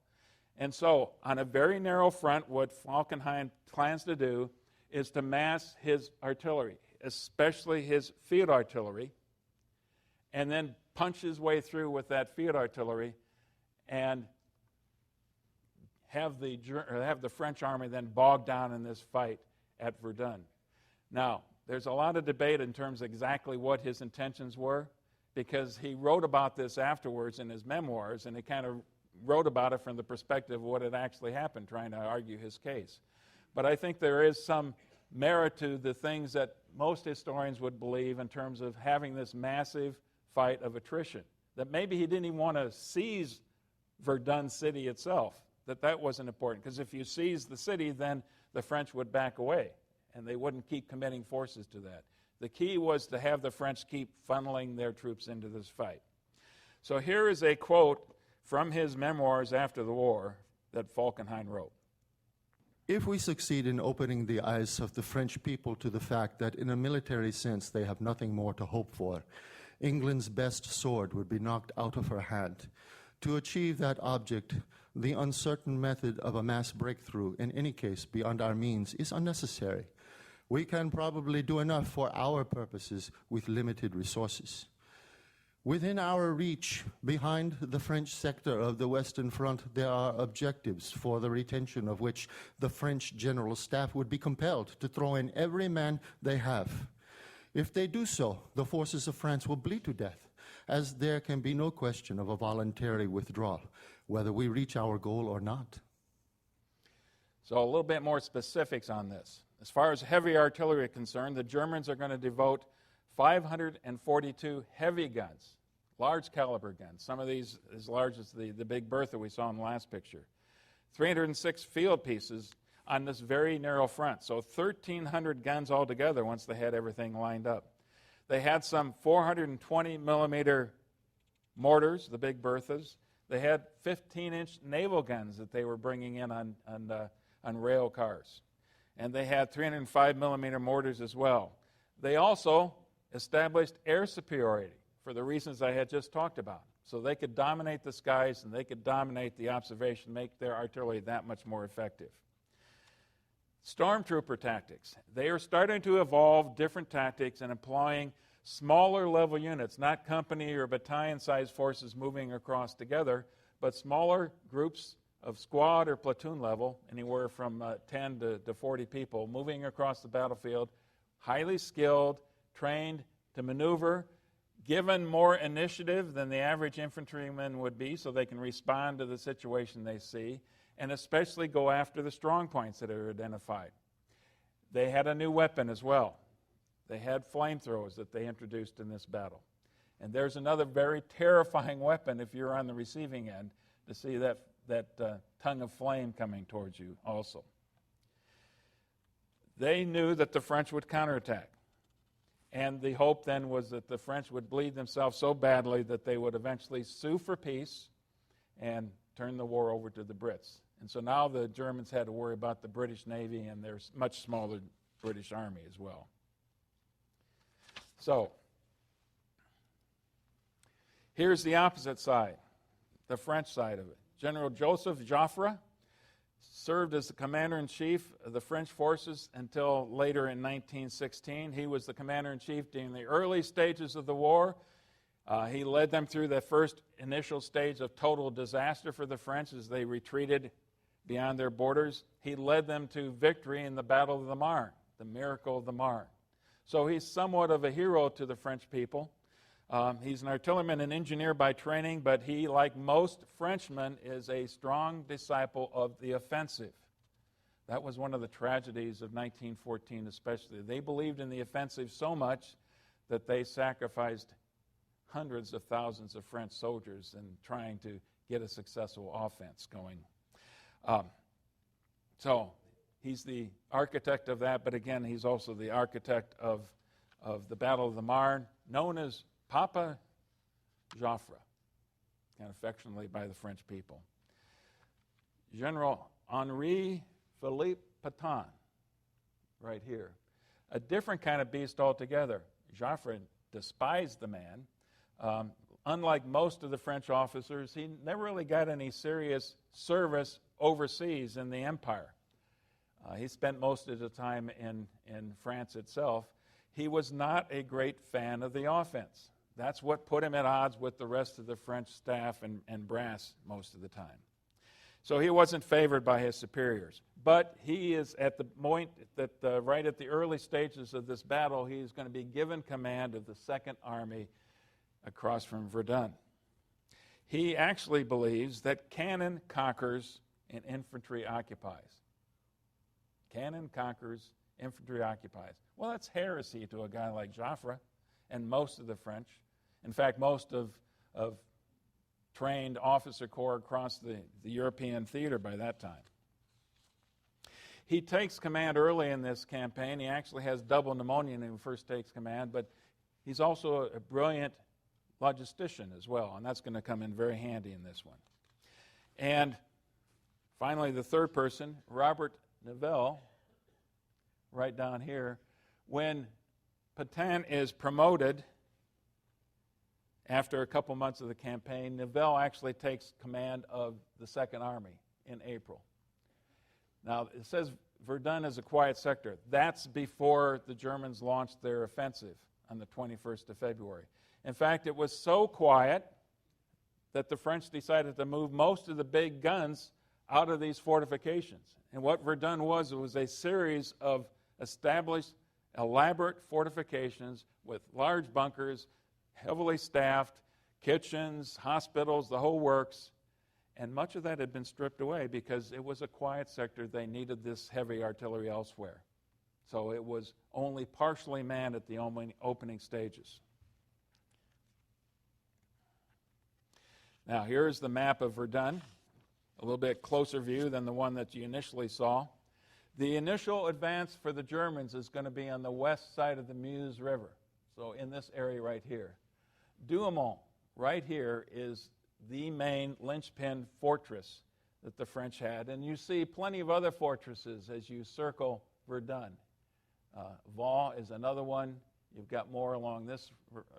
And so, on a very narrow front, what Falkenhayn plans to do is to mass his artillery, especially his field artillery, and then punch his way through with that field artillery and have the French army then bogged down in this fight at Verdun. Now, there's a lot of debate in terms of exactly what his intentions were, because he wrote about this afterwards in his memoirs, and he kind of wrote about it from the perspective of what had actually happened, trying to argue his case. But I think there is some merit to the things that most historians would believe in terms of having this massive fight of attrition, that maybe he didn't even want to seize Verdun city itself, that wasn't important, because if you seize the city, then the French would back away, and they wouldn't keep committing forces to that. The key was to have the French keep funneling their troops into this fight. So here is a quote from his memoirs after the war that Falkenhayn wrote. If we succeed in opening the eyes of the French people to the fact that in a military sense they have nothing more to hope for, England's best sword would be knocked out of her hand. To achieve that object, the uncertain method of a mass breakthrough, in any case beyond our means, is unnecessary. We can probably do enough for our purposes with limited resources. Within our reach, behind the French sector of the Western Front, there are objectives for the retention of which the French General Staff would be compelled to throw in every man they have. If they do so, the forces of France will bleed to death, as there can be no question of a voluntary withdrawal, whether we reach our goal or not. So a little bit more specifics on this. As far as heavy artillery is concerned, the Germans are going to devote 542 heavy guns, large caliber guns, some of these as large as the Big Bertha we saw in the last picture. 306 field pieces on this very narrow front, so 1,300 guns altogether once they had everything lined up. They had some 420 millimeter mortars, the Big Berthas. They had 15-inch naval guns that they were bringing in on rail cars. And they had 305 millimeter mortars as well. They also established air superiority for the reasons I had just talked about. So they could dominate the skies and they could dominate the observation, make their artillery that much more effective. Stormtrooper tactics. They are starting to evolve different tactics and employing smaller level units, not company or battalion-sized forces moving across together, but smaller groups of squad or platoon level, anywhere from 10 to 40 people, moving across the battlefield, highly skilled, trained to maneuver, given more initiative than the average infantryman would be so they can respond to the situation they see, and especially go after the strong points that are identified. They had a new weapon as well. They had flamethrowers that they introduced in this battle. And there's another very terrifying weapon if you're on the receiving end, to see that tongue of flame coming towards you also. They knew that the French would counterattack. And the hope then was that the French would bleed themselves so badly that they would eventually sue for peace and turned the war over to the Brits. And so now the Germans had to worry about the British Navy and their much smaller British Army as well. So, here's the opposite side, the French side of it. General Joseph Jafra served as the commander-in-chief of the French forces until later in 1916. He was the commander-in-chief during the early stages of the war. He led them through the first initial stage of total disaster for the French as they retreated beyond their borders. He led them to victory in the Battle of the Marne, the miracle of the Marne. So he's somewhat of a hero to the French people. He's an artilleryman and engineer by training, but he, like most Frenchmen, is a strong disciple of the offensive. That was one of the tragedies of 1914 especially. They believed in the offensive so much that they sacrificed hundreds of thousands of French soldiers in trying to get a successful offense going. So he's the architect of that, but again, he's also the architect of the Battle of the Marne, known as Papa Jafra, kind of affectionately by the French people. General Henri Philippe Pétain, right here. A different kind of beast altogether. Jafra despised the man. Unlike most of the French officers, he never really got any serious service overseas in the empire. He spent most of the time in France itself. He was not a great fan of the offense. That's what put him at odds with the rest of the French staff and brass most of the time. So he wasn't favored by his superiors. But he is at the point that right at the early stages of this battle, he's going to be given command of the Second Army across from Verdun. He actually believes that cannon conquers and infantry occupies. Cannon conquers, infantry occupies. Well, that's heresy to a guy like Jafra and most of the French. In fact, most of trained officer corps across the European theater by that time. He takes command early in this campaign. He actually has double pneumonia when he first takes command, but he's also a brilliant logistician as well, and that's going to come in very handy in this one. And finally, the third person, Robert Nivelle, right down here. When Pétain is promoted after a couple months of the campaign, Nivelle actually takes command of the Second Army in April. Now, it says Verdun is a quiet sector. That's before the Germans launched their offensive on the 21st of February. In fact, it was so quiet that the French decided to move most of the big guns out of these fortifications. And what Verdun was, it was a series of established, elaborate fortifications with large bunkers, heavily staffed, kitchens, hospitals, the whole works. And much of that had been stripped away because it was a quiet sector. They needed this heavy artillery elsewhere. So it was only partially manned at the opening stages. Now, here's the map of Verdun, a little bit closer view than the one that you initially saw. The initial advance for the Germans is going to be on the west side of the Meuse River, so in this area right here. Douaumont, right here, is the main linchpin fortress that the French had, and you see plenty of other fortresses as you circle Verdun. Vaux is another one. You've got more along this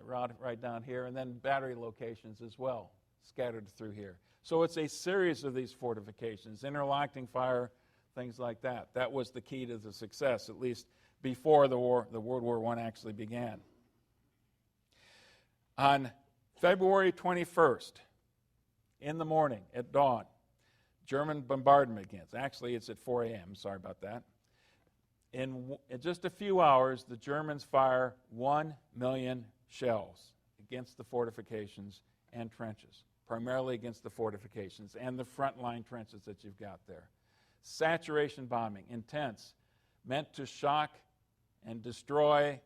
route right down here, and then battery locations as well, scattered through here. So it's a series of these fortifications, interlocking fire, things like that. That was the key to the success, at least before the World War I actually began. On February 21st, in the morning, at dawn, German bombardment begins. Actually, it's at 4 a.m., sorry about that. In just a few hours, the Germans fire 1 million shells against the fortifications and trenches, primarily against the fortifications and the frontline trenches that you've got there. Saturation bombing, intense, meant to shock and destroy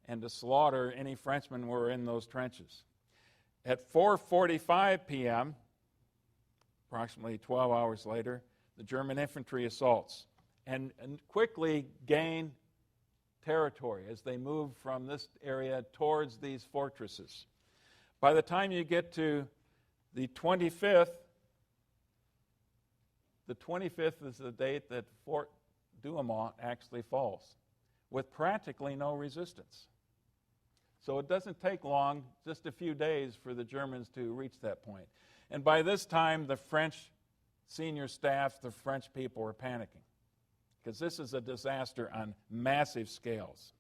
and to slaughter any Frenchmen who were in those trenches. At 4:45 p.m., approximately 12 hours later, the German infantry assaults and quickly gain territory as they move from this area towards these fortresses. By the time you get to the 25th The 25th is the date that Fort Douaumont actually falls, with practically no resistance. So it doesn't take long, just a few days, for the Germans to reach that point. And by this time, the French senior staff, the French people were panicking, because this is a disaster on massive scales.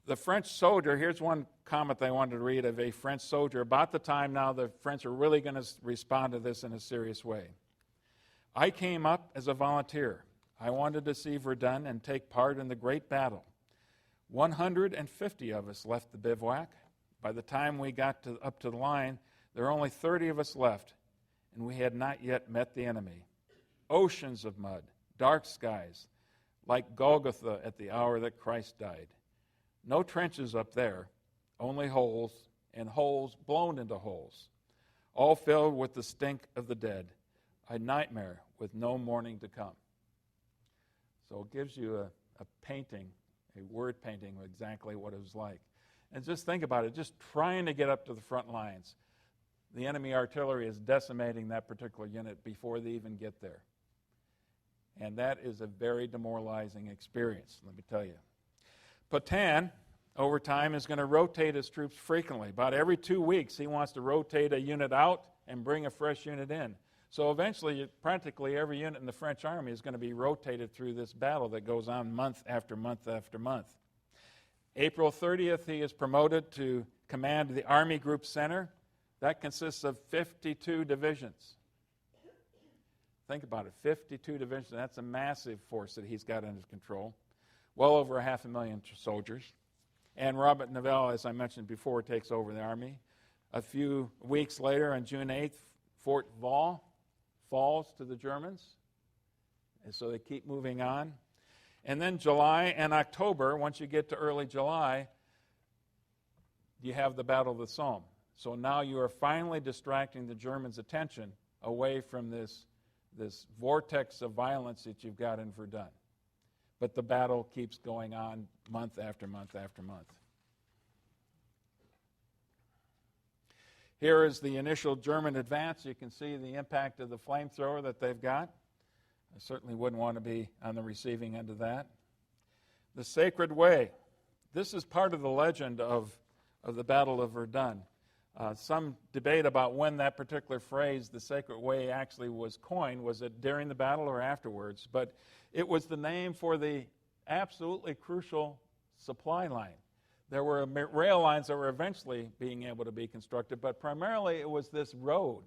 The French soldier, here's one comment I wanted to read of a French soldier about the time now the French are really going to respond to this in a serious way. I came up as a volunteer. I wanted to see Verdun and take part in the great battle. 150 of us left the bivouac. By the time we got up to the line, there were only 30 of us left, and we had not yet met the enemy. Oceans of mud, dark skies, like Golgotha at the hour that Christ died. No trenches up there, only holes, and holes blown into holes, all filled with the stink of the dead, a nightmare with no morning to come. So it gives you a painting, a word painting of exactly what it was like. And just think about it, just trying to get up to the front lines. The enemy artillery is decimating that particular unit before they even get there. And that is a very demoralizing experience, let me tell you. Pétain, over time, is going to rotate his troops frequently. About every 2 weeks, he wants to rotate a unit out and bring a fresh unit in. So eventually, practically every unit in the French army is going to be rotated through this battle that goes on month after month after month. April 30th, he is promoted to command the Army Group Center. That consists of 52 divisions. Think about it, 52 divisions. That's a massive force that he's got under control. Well over 500,000 soldiers. And Robert Nivelle, as I mentioned before, takes over the army. A few weeks later, on June 8th, Fort Vaux falls to the Germans. And so they keep moving on. And then July and October, once you get to early July, you have the Battle of the Somme. So now you are finally distracting the Germans' attention away from this vortex of violence that you've got in Verdun. But the battle keeps going on month after month after month. Here is the initial German advance. You can see the impact of the flamethrower that they've got. I certainly wouldn't want to be on the receiving end of that. The Sacred Way. This is part of the legend of the Battle of Verdun. Some debate about when that particular phrase, the Sacred Way, actually was coined. Was it during the battle or afterwards? But it was the name for the absolutely crucial supply line. There were rail lines that were eventually being able to be constructed, but primarily it was this road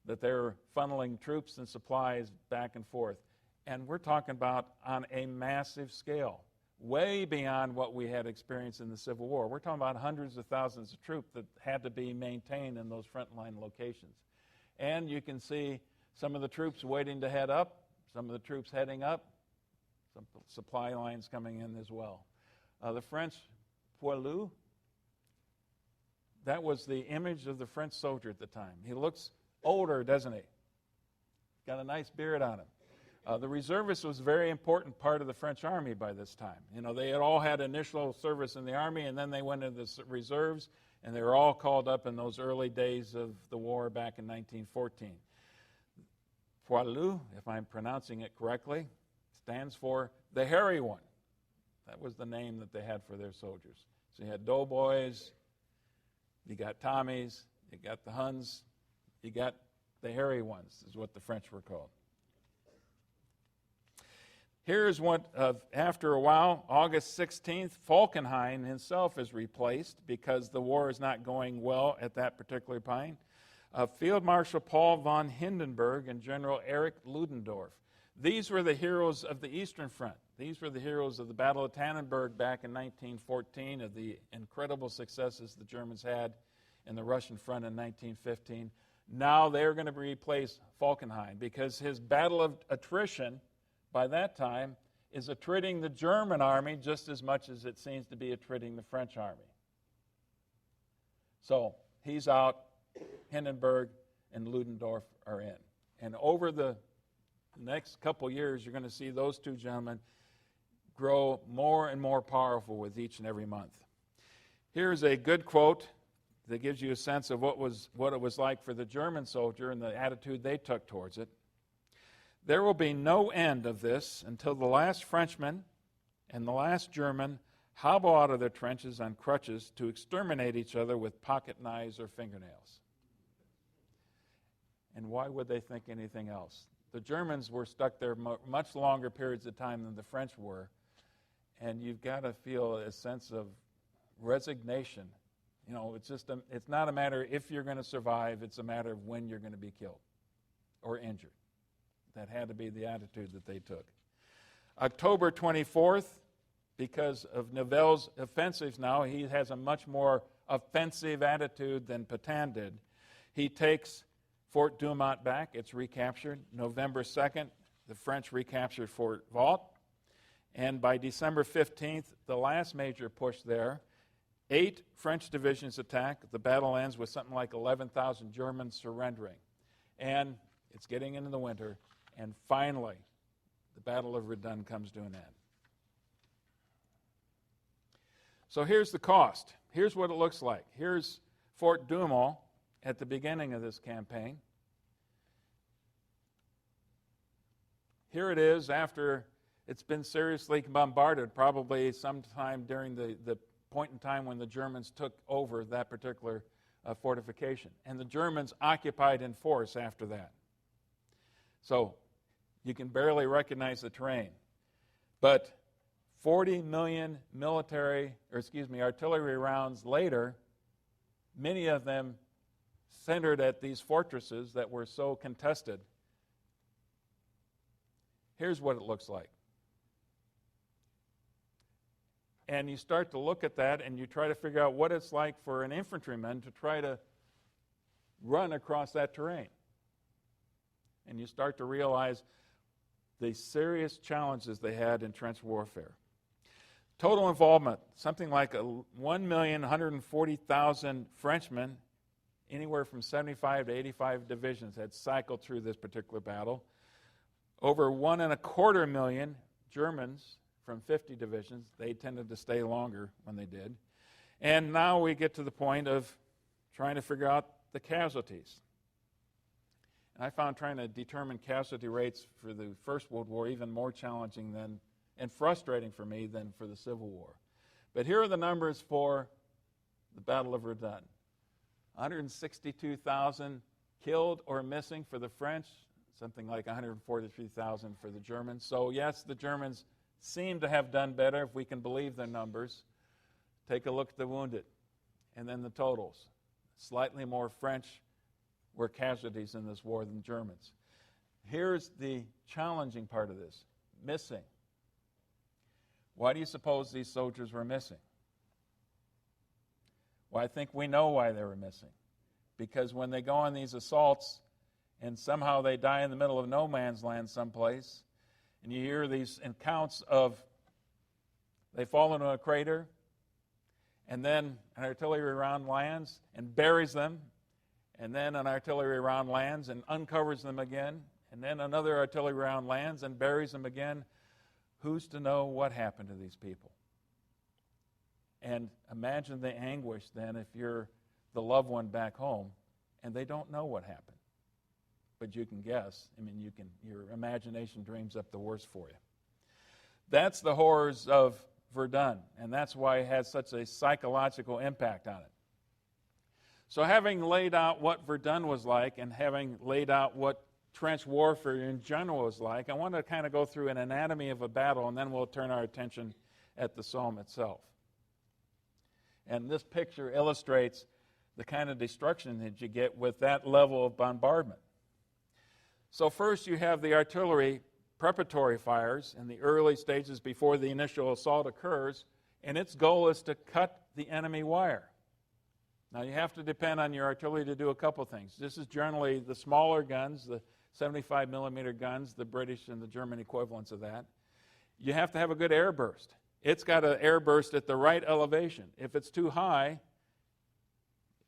that they were funneling troops and supplies back and forth. And we're talking about on a massive scale, way beyond what we had experienced in the Civil War. We're talking about hundreds of thousands of troops that had to be maintained in those frontline locations. And you can see some of the troops waiting to head up, some of the troops heading up, some supply lines coming in as well. The French poilu, that was the image of the French soldier at the time. He looks older, doesn't he? Got a nice beard on him. The reservist was a very important part of the French army by this time. You know, they had all had initial service in the army, and then they went into the reserves, and they were all called up in those early days of the war back in 1914. Poilu, if I'm pronouncing it correctly, stands for the hairy one. That was the name that they had for their soldiers. So you had doughboys, you got Tommies, you got the Huns, you got the hairy ones, is what the French were called. Here's what, after a while, August 16th, Falkenhayn himself is replaced because the war is not going well at that particular time. Field Marshal Paul von Hindenburg and General Erich Ludendorff. These were the heroes of the Eastern Front. These were the heroes of the Battle of Tannenberg back in 1914, of the incredible successes the Germans had in the Russian front in 1915. Now they're going to replace Falkenhayn because his battle of attrition by that time is attriting the German army just as much as it seems to be attriting the French army. So he's out, Hindenburg and Ludendorff are in. And over the next couple years, you're going to see those two gentlemen grow more and more powerful with each and every month. Here's a good quote that gives you a sense of what it was like for the German soldier and the attitude they took towards it. There will be no end of this until the last Frenchman and the last German hobble out of their trenches on crutches to exterminate each other with pocket knives or fingernails. And why would they think anything else? The Germans were stuck there much longer periods of time than the French were, and you've got to feel a sense of resignation. You know, it's not a matter if you're going to survive, it's a matter of when you're going to be killed or injured. That had to be the attitude that they took. October 24th, because of Nivelle's offensives now, he has a much more offensive attitude than Pétain did. He takes Fort Douaumont back. It's recaptured. November 2nd, the French recaptured Fort Vaux. And by December 15th, the last major push there, 8 French divisions attack. The battle ends with something like 11,000 Germans surrendering. And it's getting into the winter. And finally, the Battle of Verdun comes to an end. So here's the cost. Here's what it looks like. Here's Fort Douaumont at the beginning of this campaign. Here it is after it's been seriously bombarded, probably sometime during the point in time when the Germans took over that particular fortification. And the Germans occupied in force after that. So you can barely recognize the terrain. But 40 million artillery rounds later, many of them centered at these fortresses that were so contested. Here's what it looks like. And you start to look at that and you try to figure out what it's like for an infantryman to try to run across that terrain. And you start to realize the serious challenges they had in trench warfare. Total involvement, something like 1,140,000 Frenchmen, anywhere from 75 to 85 divisions had cycled through this particular battle. Over 1.25 million Germans from 50 divisions. They tended to stay longer when they did. And now we get to the point of trying to figure out the casualties. And I found trying to determine casualty rates for the First World War even more challenging and frustrating for me than for the Civil War. But here are the numbers for the Battle of Verdun. 162,000 killed or missing for the French, something like 143,000 for the Germans. So yes, the Germans seem to have done better if we can believe their numbers. Take a look at the wounded and then the totals. Slightly more French were casualties in this war than Germans. Here's the challenging part of this, missing. Why do you suppose these soldiers were missing? Well, I think we know why they were missing. Because when they go on these assaults and somehow they die in the middle of no man's land someplace, and you hear these accounts of they fall into a crater, and then an artillery round lands and buries them, and then an artillery round lands and uncovers them again, and then another artillery round lands and buries them again. Who's to know what happened to these people? And imagine the anguish then if you're the loved one back home and they don't know what happened. But you can guess. I mean, your imagination dreams up the worst for you. That's the horrors of Verdun, and that's why it has such a psychological impact on it. So having laid out what Verdun was like and having laid out what trench warfare in general was like, I want to kind of go through an anatomy of a battle, and then we'll turn our attention at the Somme itself. And this picture illustrates the kind of destruction that you get with that level of bombardment. So first you have the artillery preparatory fires in the early stages before the initial assault occurs, and its goal is to cut the enemy wire. Now you have to depend on your artillery to do a couple things. This is generally the smaller guns, the 75 millimeter guns, the British and the German equivalents of that. You have to have a good air burst. It's got an air burst at the right elevation. If it's too high,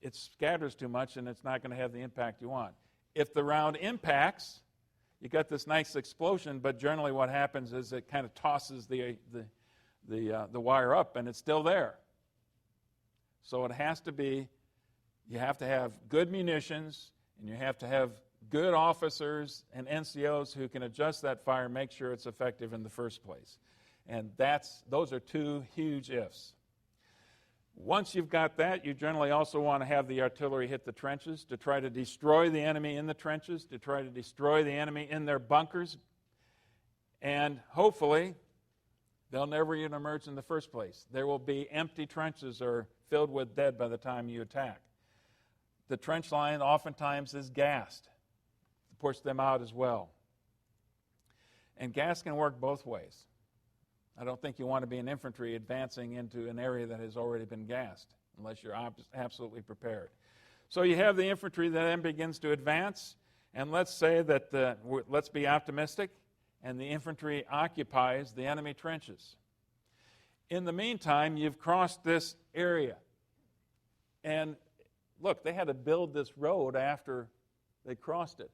it scatters too much and it's not going to have the impact you want. If the round impacts, you got this nice explosion, but generally what happens is it kind of tosses the wire up and it's still there. So it has to be You have to have good munitions, and you have to have good officers and NCOs who can adjust that fire and make sure it's effective in the first place. And those are two huge ifs. Once you've got that, you generally also want to have the artillery hit the trenches to try to destroy the enemy in the trenches, to try to destroy the enemy in their bunkers, and hopefully they'll never even emerge in the first place. There will be empty trenches or filled with dead by the time you attack. The trench line oftentimes is gassed to push them out as well. And gas can work both ways. I don't think you want to be an infantry advancing into an area that has already been gassed unless you're absolutely prepared. So you have the infantry that then begins to advance, and let's say that, let's be optimistic, and the infantry occupies the enemy trenches. In the meantime, you've crossed this area. And look, they had to build this road after they crossed it.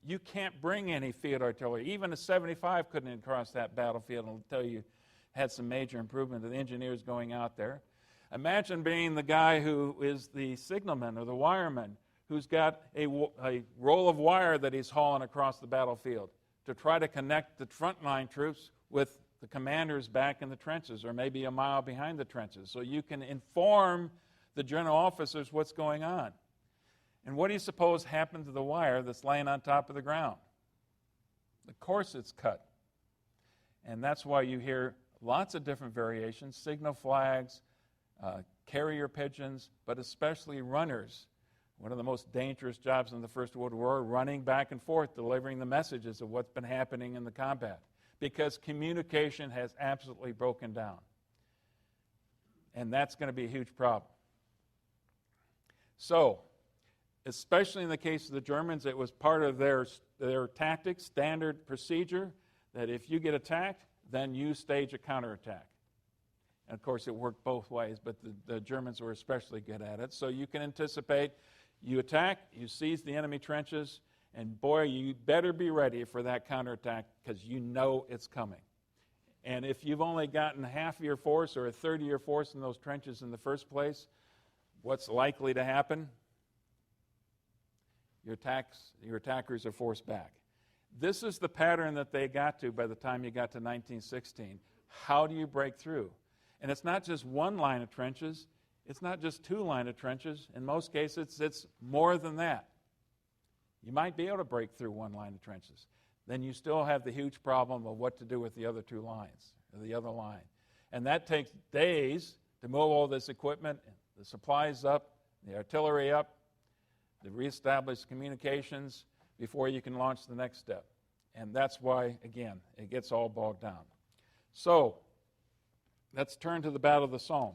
You can't bring any field artillery. Even a 75 couldn't have crossed that battlefield until you had some major improvement of the engineers going out there. Imagine being the guy who is the signalman or the wireman who's got a roll of wire that he's hauling across the battlefield to try to connect the frontline troops with the commanders back in the trenches or maybe a mile behind the trenches so you can inform the general officers what's going on. And what do you suppose happened to the wire that's laying on top of the ground? Of course it's cut. And that's why you hear lots of different variations, signal flags, carrier pigeons, but especially runners. One of the most dangerous jobs in the First World War, running back and forth, delivering the messages of what's been happening in the combat, because communication has absolutely broken down. And that's going to be a huge problem. So, especially in the case of the Germans, it was part of their tactics, standard procedure, that if you get attacked, then you stage a counterattack. And of course, it worked both ways, but the Germans were especially good at it. So you can anticipate, you attack, you seize the enemy trenches, and boy, you better be ready for that counterattack because you know it's coming. And if you've only gotten half of your force or a third of your force in those trenches in the first place, what's likely to happen? Your attackers are forced back. This is the pattern that they got to by the time you got to 1916. How do you break through? And it's not just one line of trenches. It's not just two line of trenches. In most cases, it's more than that. You might be able to break through one line of trenches. Then you still have the huge problem of what to do with the other two lines, or the other line. And that takes days to move all this equipment, the supplies up, the artillery up, to reestablish communications before you can launch the next step. And that's why, again, it gets all bogged down. So, let's turn to the Battle of the Somme.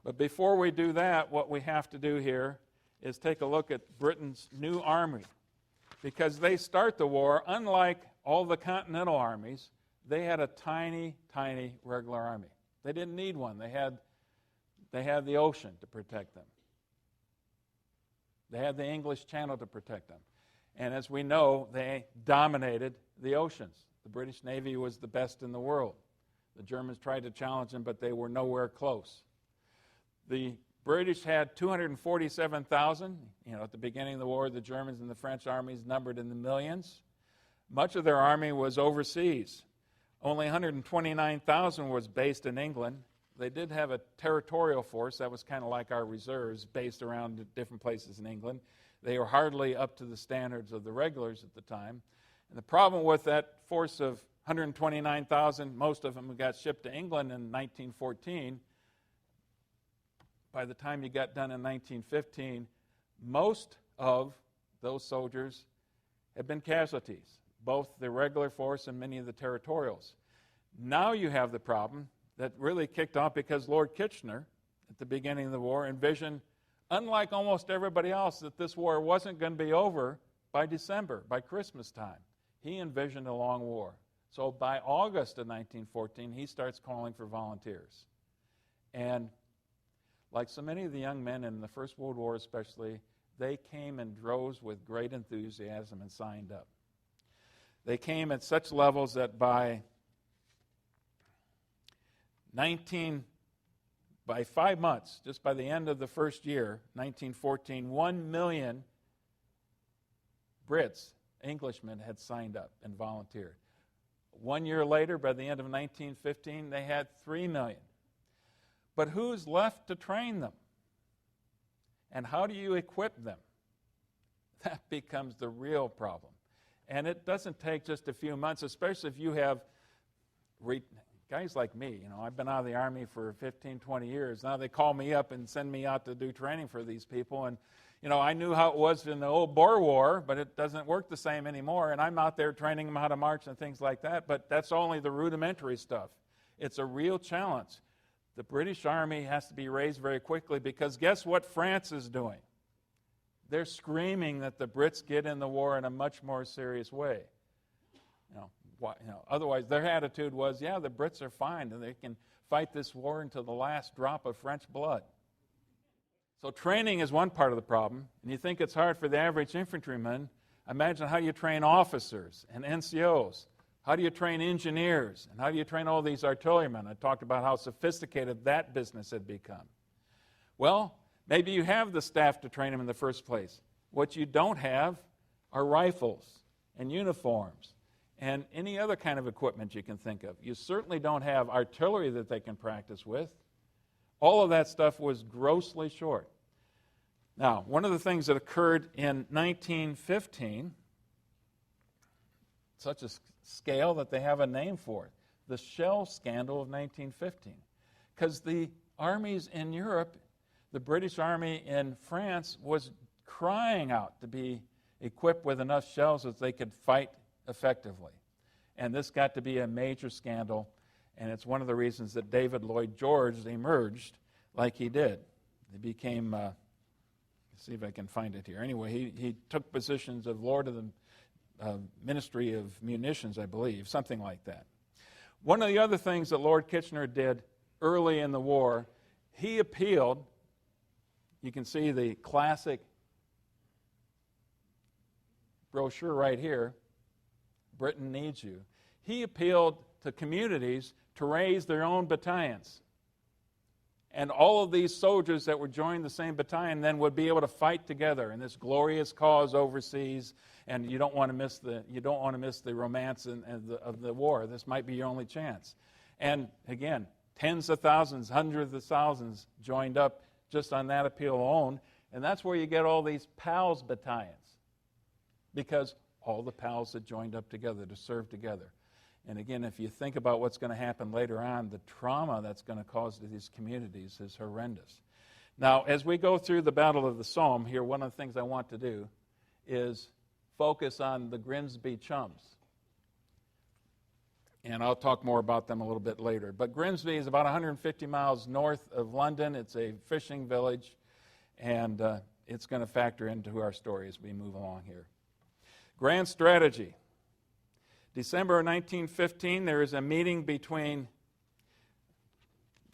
But before we do that, what we have to do here is take a look at Britain's new army. Because they start the war, unlike all the continental armies, they had a tiny, tiny regular army. They didn't need one. They had the ocean to protect them. They had the English Channel to protect them. And as we know, they dominated the oceans. The British Navy was the best in the world. The Germans tried to challenge them, but they were nowhere close. The British had 247,000. At the beginning of the war, the Germans and the French armies numbered in the millions. Much of their army was overseas. Only 129,000 was based in England. They did have a territorial force that was kind of like our reserves, based around different places in England. They were hardly up to the standards of the regulars at the time. And the problem with that force of 129,000, most of them got shipped to England in 1914. By the time you got done in 1915, most of those soldiers had been casualties, both the regular force and many of the territorials. Now you have the problem that really kicked off because Lord Kitchener, at the beginning of the war, envisioned, unlike almost everybody else, that this war wasn't going to be over by December, by Christmas time. He envisioned a long war. So by August of 1914, he starts calling for volunteers. And like so many of the young men in the First World War especially, they came in droves with great enthusiasm and signed up. They came at such levels that by by 5 months, just by the end of the first year, 1914, 1 million Brits, Englishmen, had signed up and volunteered. 1 year later, by the end of 1915, they had 3 million. But who's left to train them? And how do you equip them? That becomes the real problem. And it doesn't take just a few months, especially if you have guys like me. I've been out of the Army for 15, 20 years. Now they call me up and send me out to do training for these people. And, I knew how it was in the old Boer War, but it doesn't work the same anymore. And I'm out there training them how to march and things like that. But that's only the rudimentary stuff. It's a real challenge. The British Army has to be raised very quickly because guess what France is doing? They're screaming that the Brits get in the war in a much more serious way. Otherwise, their attitude was, yeah, the Brits are fine, and they can fight this war until the last drop of French blood. So training is one part of the problem, and you think it's hard for the average infantryman. Imagine how you train officers and NCOs. How do you train engineers? And how do you train all these artillerymen? I talked about how sophisticated that business had become. Well, maybe you have the staff to train them in the first place. What you don't have are rifles and uniforms and any other kind of equipment you can think of. You certainly don't have artillery that they can practice with. All of that stuff was grossly short. Now, one of the things that occurred in 1915, such a scale that they have a name for it, the shell scandal of 1915. Because the armies in Europe, the British Army in France, was crying out to be equipped with enough shells that they could fight effectively. And this got to be a major scandal, and it's one of the reasons that David Lloyd George emerged like he did. He became, let's see if I can find it here. Anyway, he took positions of Lord of the Ministry of Munitions, I believe, something like that. One of the other things that Lord Kitchener did early in the war, he appealed, you can see the classic brochure right here, Britain Needs You. He appealed to communities to raise their own battalions. And all of these soldiers that would join the same battalion then would be able to fight together in this glorious cause overseas. And you don't want to miss the romance of the war. This might be your only chance. And again, tens of thousands, hundreds of thousands joined up just on that appeal alone. And that's where you get all these PALS battalions, because all the PALs had joined up together to serve together. And again, if you think about what's going to happen later on, the trauma that's going to cause to these communities is horrendous. Now, as we go through the Battle of the Somme here, one of the things I want to do is focus on the Grimsby Chumps. And I'll talk more about them a little bit later. But Grimsby is about 150 miles north of London. It's a fishing village, and it's going to factor into our story as we move along here. Grand strategy. December of 1915, there is a meeting between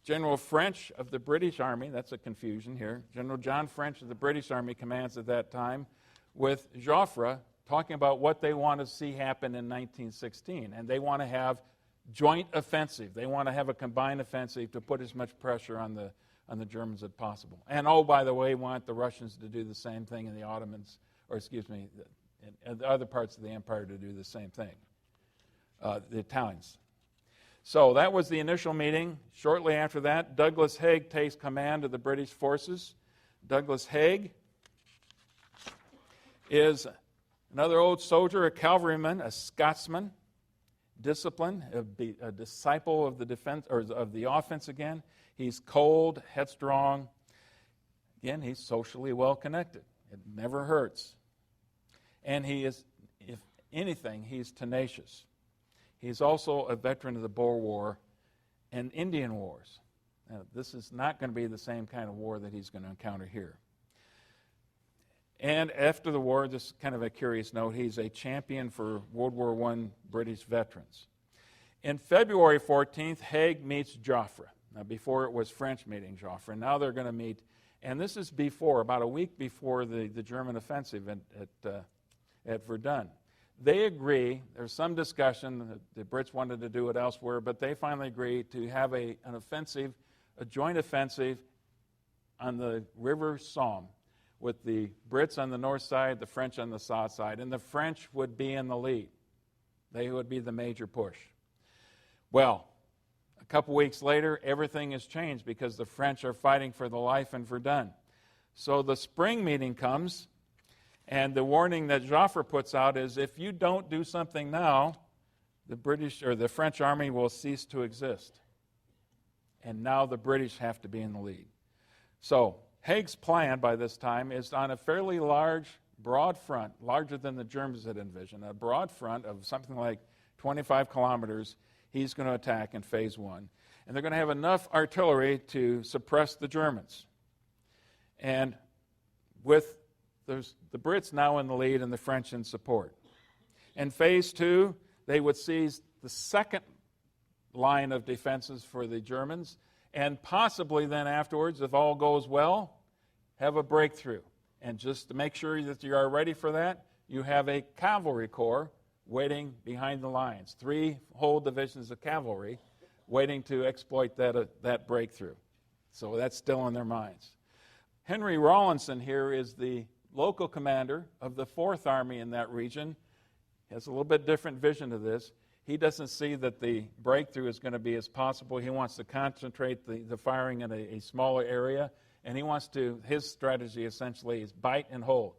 General French of the British Army, that's a confusion here, General John French of the British Army commands at that time, with Jafra, talking about what they want to see happen in 1916. And they want to have joint offensive. They want to have a combined offensive to put as much pressure on the Germans as possible. And oh, by the way, want the Russians to do the same thing, and the Ottomans, and the other parts of the empire to do the same thing. The Italians. So that was the initial meeting. Shortly after that, Douglas Haig takes command of the British forces. Douglas Haig is another old soldier, a cavalryman, a Scotsman, disciplined, a disciple of the defense or of the offense again. He's cold, headstrong. Again, he's socially well connected. It never hurts. And he is, if anything, he's tenacious. He's also a veteran of the Boer War and Indian Wars. Now, this is not going to be the same kind of war that he's going to encounter here. And after the war, this is kind of a curious note, he's a champion for World War I British veterans. In February 14th, Haig meets Jafra. Now, before it was French meeting Jafra. Now they're going to meet, and this is about a week before the German offensive at Verdun. They agree, there's some discussion, the Brits wanted to do it elsewhere, but they finally agree to have an offensive a joint offensive on the river Somme with the Brits on the north side, the French on the south side, and the French would be in the lead. They would be the major push. Well, a couple weeks later, everything has changed because the French are fighting for the life in Verdun. So the spring meeting comes, and the warning that Jafra puts out is, if you don't do something now, the British or the French army will cease to exist. And now the British have to be in the lead. So Haig's plan by this time is on a fairly large, broad front, larger than the Germans had envisioned, a broad front of something like 25 kilometers. He's going to attack in phase one. And they're going to have enough artillery to suppress the Germans. And with the Brits now in the lead and the French in support. In phase two, they would seize the second line of defenses for the Germans, and possibly then afterwards, if all goes well, have a breakthrough. And just to make sure that you are ready for that, you have a cavalry corps waiting behind the lines. 3 whole divisions of cavalry waiting to exploit that breakthrough. So that's still in their minds. Henry Rawlinson here is the local commander of the 4th Army in that region. He has a little bit different vision of this. He doesn't see that the breakthrough is going to be as possible. He wants to concentrate the firing in a smaller area, and he wants to, his strategy essentially is bite and hold.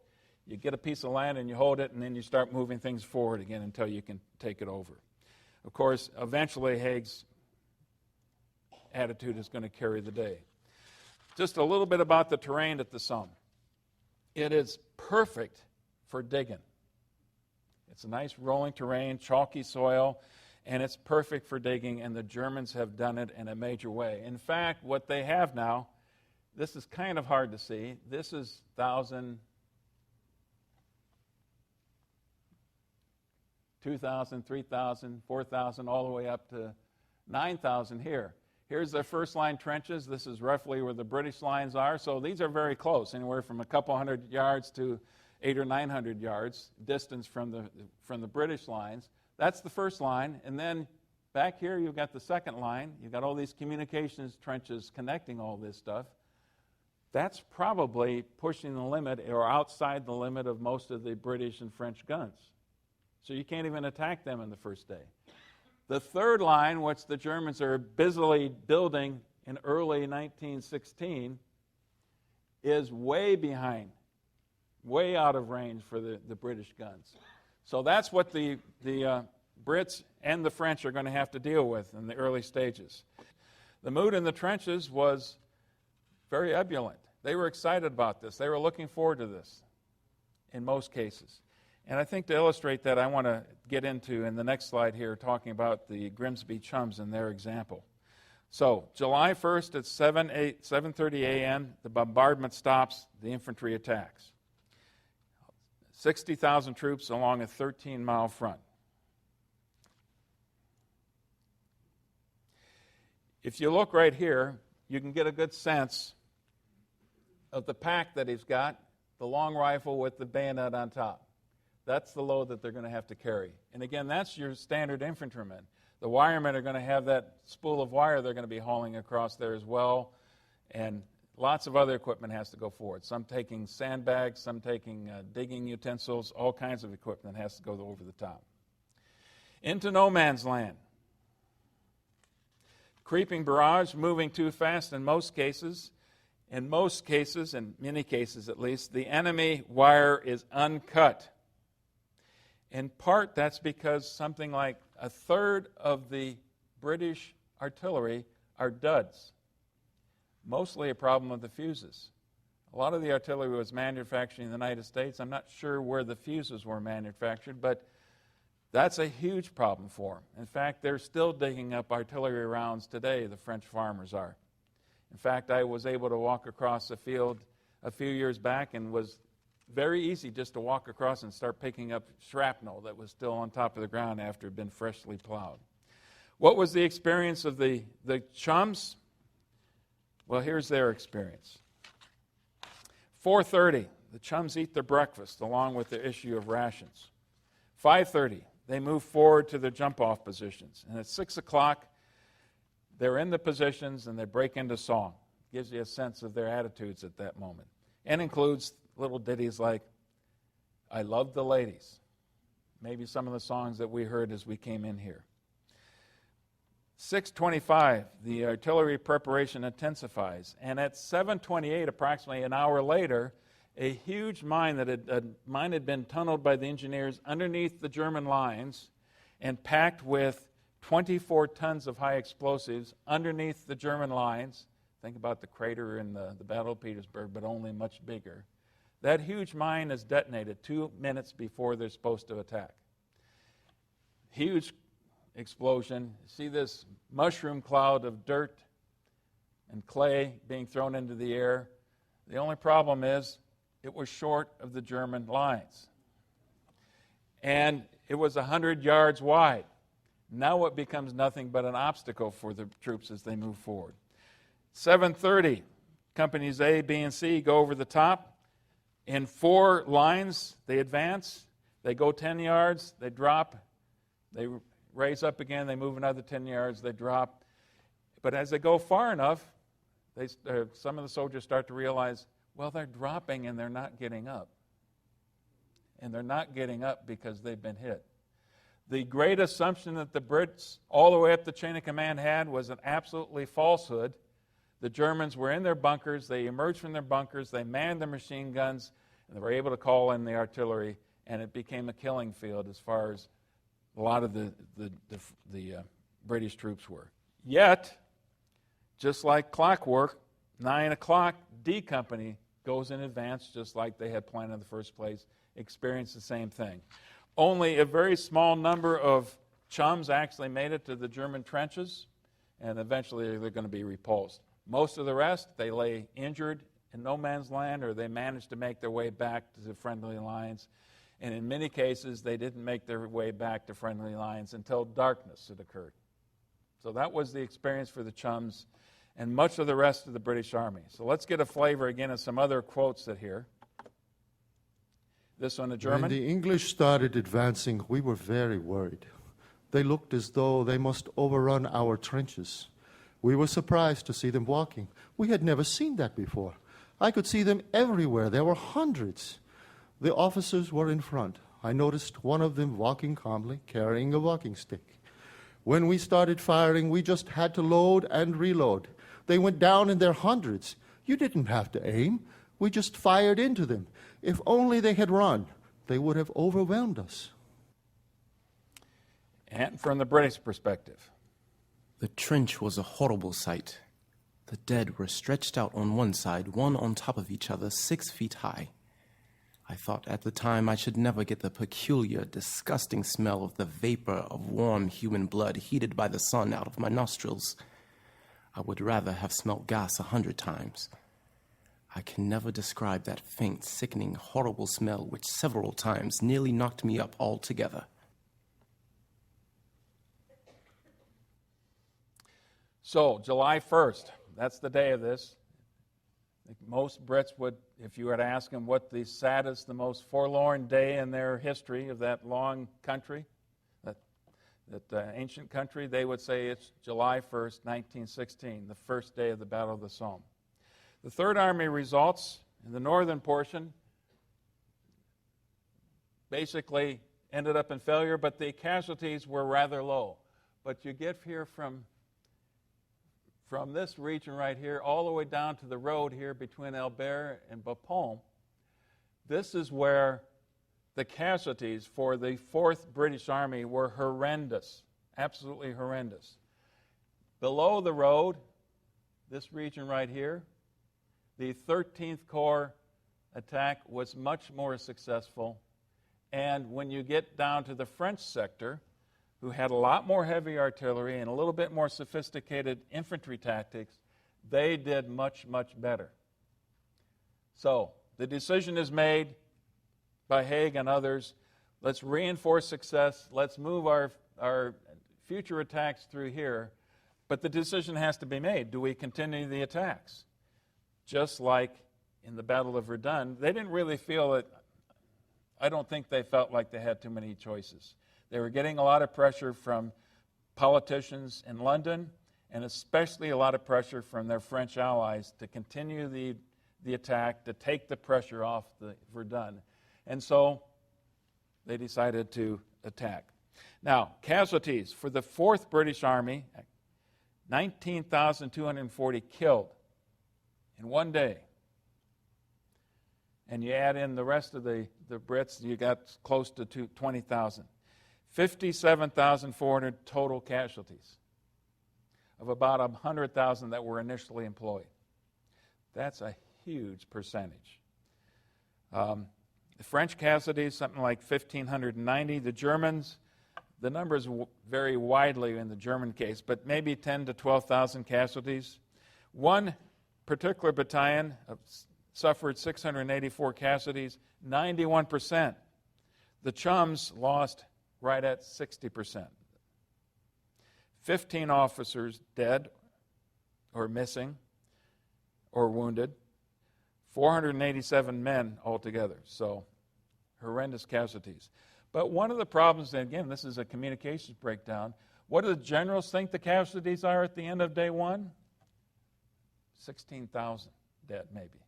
You get a piece of land and you hold it, and then you start moving things forward again until you can take it over. Of course, eventually Haig's attitude is going to carry the day. Just a little bit about the terrain at the Somme. It is perfect for digging. It's a nice rolling terrain, chalky soil, and it's perfect for digging, and the Germans have done it in a major way. In fact, what they have now, this is kind of hard to see. This is 1,000, 2,000, 3,000, 4,000, all the way up to 9,000 here. Here's the first line trenches. This is roughly where the British lines are. So these are very close, anywhere from a couple hundred yards to 800 or 900 yards distance from the British lines. That's the first line. And then back here you've got the second line. You've got all these communications trenches connecting all this stuff. That's probably pushing the limit or outside the limit of most of the British and French guns. So you can't even attack them in the first day. The third line, which the Germans are busily building in early 1916, is way behind, way out of range for the British guns. So that's what the Brits and the French are going to have to deal with in the early stages. The mood in the trenches was very ebullient. They were excited about this. They were looking forward to this in most cases. And I think to illustrate that, I want to get into, in the next slide here, talking about the Grimsby Chums and their example. So, July 1st at 7:30 a.m., the bombardment stops, the infantry attacks. 60,000 troops along a 13-mile front. If you look right here, you can get a good sense of the pack that he's got, the long rifle with the bayonet on top. That's the load that they're going to have to carry. And again, that's your standard infantrymen. The wiremen are going to have that spool of wire they're going to be hauling across there as well. And lots of other equipment has to go forward. Some taking sandbags, some taking digging utensils, all kinds of equipment has to go over the top. Into no man's land. Creeping barrage, moving too fast in most cases. In most cases, in many cases at least, the enemy wire is uncut. In part, that's because something like a third of the British artillery are duds. Mostly a problem with the fuses. A lot of the artillery was manufactured in the United States. I'm not sure where the fuses were manufactured, but that's a huge problem for them. In fact, they're still digging up artillery rounds today, the French farmers are. In fact, I was able to walk across a field a few years back, and was very easy just to walk across and start picking up shrapnel that was still on top of the ground after it had been freshly plowed. What was the experience of the Chums? Well, here's their experience. 4:30, the Chums eat their breakfast along with the issue of rations. 5:30, they move forward to their jump-off positions. And at 6 o'clock, they're in the positions and they break into song. Gives you a sense of their attitudes at that moment. And includes little ditties like, I Love the Ladies. Maybe some of the songs that we heard as we came in here. 6:25, the artillery preparation intensifies. And at 7:28, approximately an hour later, a huge mine had been tunneled by the engineers underneath the German lines and packed with 24 tons of high explosives underneath the German lines. Think about the crater in the Battle of Petersburg, but only much bigger. That huge mine is detonated 2 minutes before they're supposed to attack. Huge explosion. See this mushroom cloud of dirt and clay being thrown into the air. The only problem is it was short of the German lines. And it was 100 yards wide. Now it becomes nothing but an obstacle for the troops as they move forward. 7:30, companies A, B, and C go over the top. In 4 lines, they advance. They go 10 yards, they drop. They raise up again, they move another 10 yards, they drop. But as they go far enough, some of the soldiers start to realize, well, they're dropping and they're not getting up. And they're not getting up because they've been hit. The great assumption that the Brits, all the way up the chain of command, had was an absolutely falsehood. The Germans were in their bunkers, they emerged from their bunkers, they manned their machine guns, and they were able to call in the artillery, and it became a killing field as far as a lot of the British troops were. Yet, just like clockwork, 9 o'clock, D Company goes in advance, just like they had planned in the first place, experienced the same thing. Only a very small number of chums actually made it to the German trenches, and eventually they're going to be repulsed. Most of the rest, they lay injured in no man's land, or they managed to make their way back to the friendly lines. And in many cases, they didn't make their way back to friendly lines until darkness had occurred. So that was the experience for the chums and much of the rest of the British Army. So let's get a flavor again of some other quotes that here. This one, a German. When the English started advancing, we were very worried. They looked as though they must overrun our trenches. We were surprised to see them walking. We had never seen that before. I could see them everywhere. There were hundreds. The officers were in front. I noticed one of them walking calmly, carrying a walking stick. When we started firing, we just had to load and reload. They went down in their hundreds. You didn't have to aim. We just fired into them. If only they had run, they would have overwhelmed us. And from the British perspective. The trench was a horrible sight. The dead were stretched out on one side, one on top of each other, 6 feet high. I thought at the time I should never get the peculiar, disgusting smell of the vapor of warm human blood heated by the sun out of my nostrils. I would rather have smelt gas 100 times. I can never describe that faint, sickening, horrible smell which several times nearly knocked me up altogether. So, July 1st, that's the day of this. I think most Brits would, if you were to ask them what the saddest, the most forlorn day in their history of that long country, that ancient country, they would say it's July 1st, 1916, the first day of the Battle of the Somme. The Third Army results in the northern portion basically ended up in failure, but the casualties were rather low. But you get here from this region right here all the way down to the road here between Albert and Bapaume. This is where the casualties for the 4th British Army were horrendous, absolutely horrendous. Below the road, this region right here, the 13th Corps attack was much more successful. And when you get down to the French sector, who had a lot more heavy artillery and a little bit more sophisticated infantry tactics, they did much, much better. So the decision is made by Haig and others. Let's reinforce success. Let's move our future attacks through here. But the decision has to be made. Do we continue the attacks? Just like in the Battle of Verdun, they didn't really feel it. I don't think they felt like they had too many choices. They were getting a lot of pressure from politicians in London and especially a lot of pressure from their French allies to continue the attack, to take the pressure off the Verdun. And so they decided to attack. Now, casualties for the 4th British Army, 19,240 killed in one day. And you add in the rest of the Brits, you got close to 20,000. 57,400 total casualties of about 100,000 that were initially employed. That's a huge percentage. The French casualties, something like 1,590. The Germans, the numbers vary widely in the German case, but maybe 10 to 12,000 casualties. One particular battalion suffered 684 casualties, 91%. The Chums lost right at 60%. 15 officers dead or missing or wounded, 487 men altogether, so horrendous casualties. But one of the problems, and again, this is a communications breakdown, what do the generals think the casualties are at the end of day one? 16,000 dead, maybe.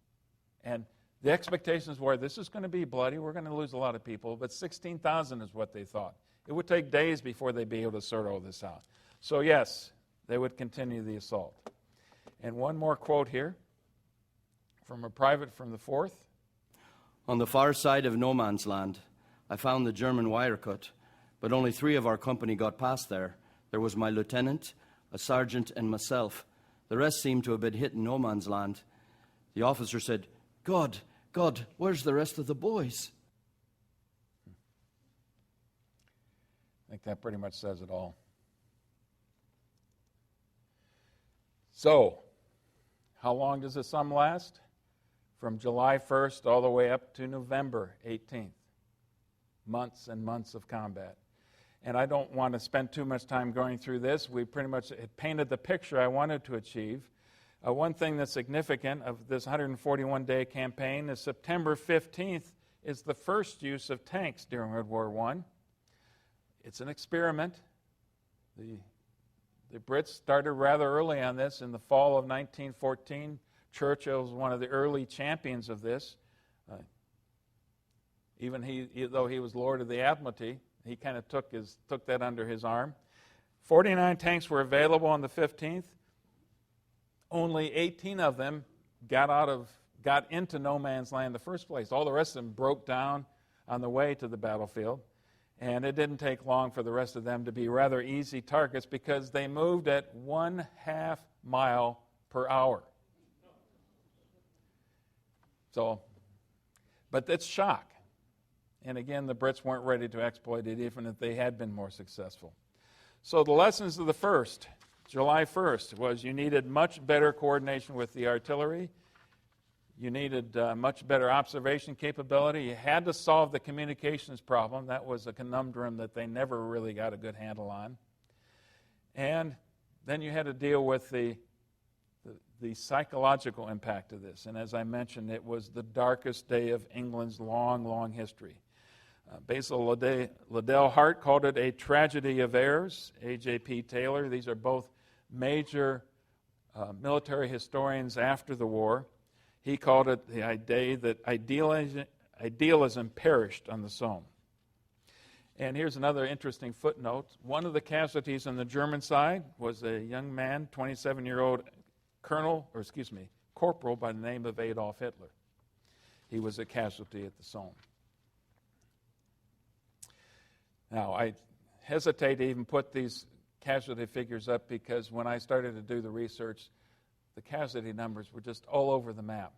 And the expectations were this is going to be bloody, we're going to lose a lot of people, but 16,000 is what they thought. It would take days before they'd be able to sort all this out. So yes, they would continue the assault. And one more quote here from a private from the 4th. On the far side of no man's land, I found the German wire cut, but only 3 of our company got past there. There was my lieutenant, a sergeant, and myself. The rest seemed to have been hit in no man's land. The officer said, God, where's the rest of the boys? I think that pretty much says it all. So, how long does the Somme last? From July 1st all the way up to November 18th. Months and months of combat. And I don't want to spend too much time going through this. We pretty much painted the picture I wanted to achieve. One thing that's significant of this 141-day campaign is September 15th is the first use of tanks during World War I. It's an experiment. The Brits started rather early on this. In the fall of 1914, Churchill was one of the early champions of this. Even though he was Lord of the Admiralty, he kind of took that under his arm. 49 tanks were available on the 15th. Only 18 of them got into no man's land in the first place. All the rest of them broke down on the way to the battlefield. And it didn't take long for the rest of them to be rather easy targets because they moved at 1/2 mile per hour. So, but it's shock. And again, the Brits weren't ready to exploit it even if they had been more successful. So the lessons of the first, July 1st, was you needed much better coordination with the artillery. You needed much better observation capability. You had to solve the communications problem. That was a conundrum that they never really got a good handle on. And then you had to deal with the psychological impact of this. And as I mentioned, it was the darkest day of England's long, long history. Basil Liddell Hart called it a tragedy of heirs. A.J.P. Taylor, these are both major military historians after the war. He called it the day that idealism perished on the Somme. And here's another interesting footnote. One of the casualties on the German side was a young man, 27-year-old corporal by the name of Adolf Hitler. He was a casualty at the Somme. Now, I hesitate to even put these casualty figures up because when I started to do the research, the casualty numbers were just all over the map.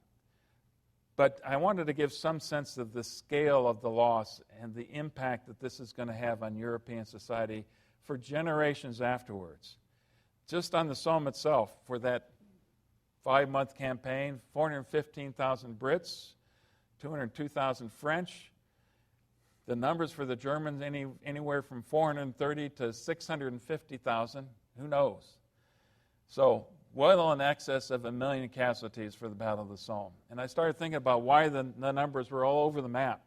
But I wanted to give some sense of the scale of the loss and the impact that this is going to have on European society for generations afterwards. Just on the Somme itself, for that 5-month campaign, 415,000 Brits, 202,000 French. The numbers for the Germans, anywhere from 430 to 650,000. Who knows? So, well in excess of 1 million casualties for the Battle of the Somme. And I started thinking about why the numbers were all over the map.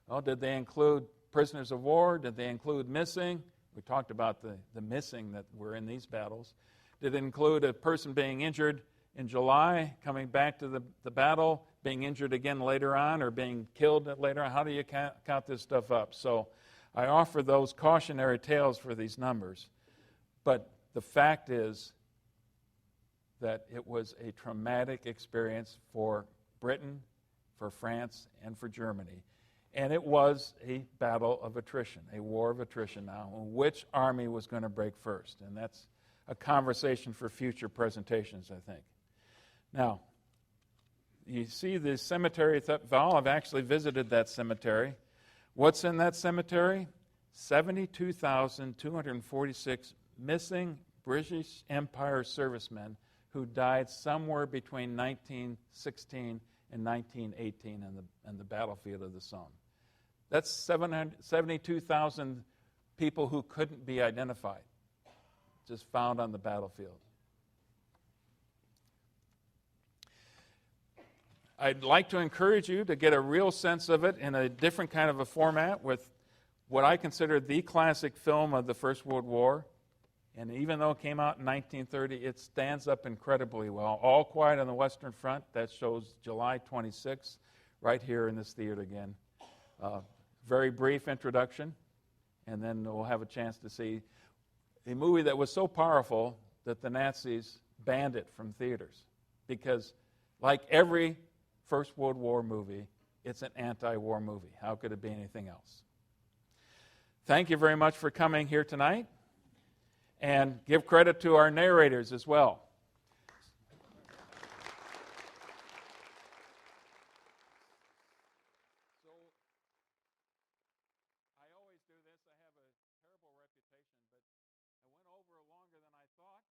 Well, did they include prisoners of war? Did they include missing? We talked about the missing that were in these battles. Did it include a person being injured in July, coming back to the battle, being injured again later on, or being killed later on? How do you count this stuff up? So I offer those cautionary tales for these numbers. But the fact is that it was a traumatic experience for Britain, for France, and for Germany. And it was a battle of attrition, a war of attrition now, which army was going to break first. And that's a conversation for future presentations, I think. Now, you see the cemetery at Val. I've actually visited that cemetery. What's in that cemetery? 72,246 missing British Empire servicemen who died somewhere between 1916 and 1918 on the battlefield of the Somme. That's 72,000 people who couldn't be identified, just found on the battlefield. I'd like to encourage you to get a real sense of it in a different kind of a format with what I consider the classic film of the First World War. And even though it came out in 1930, it stands up incredibly well. All Quiet on the Western Front, that shows July 26th, right here in this theater again. Very brief introduction, and then we'll have a chance to see a movie that was so powerful that the Nazis banned it from theaters. Because, like every First World War movie, it's an anti-war movie. How could it be anything else? Thank you very much for coming here tonight. And give credit to our narrators as well. So, I always do this. I have a terrible reputation, but I went over longer than I thought.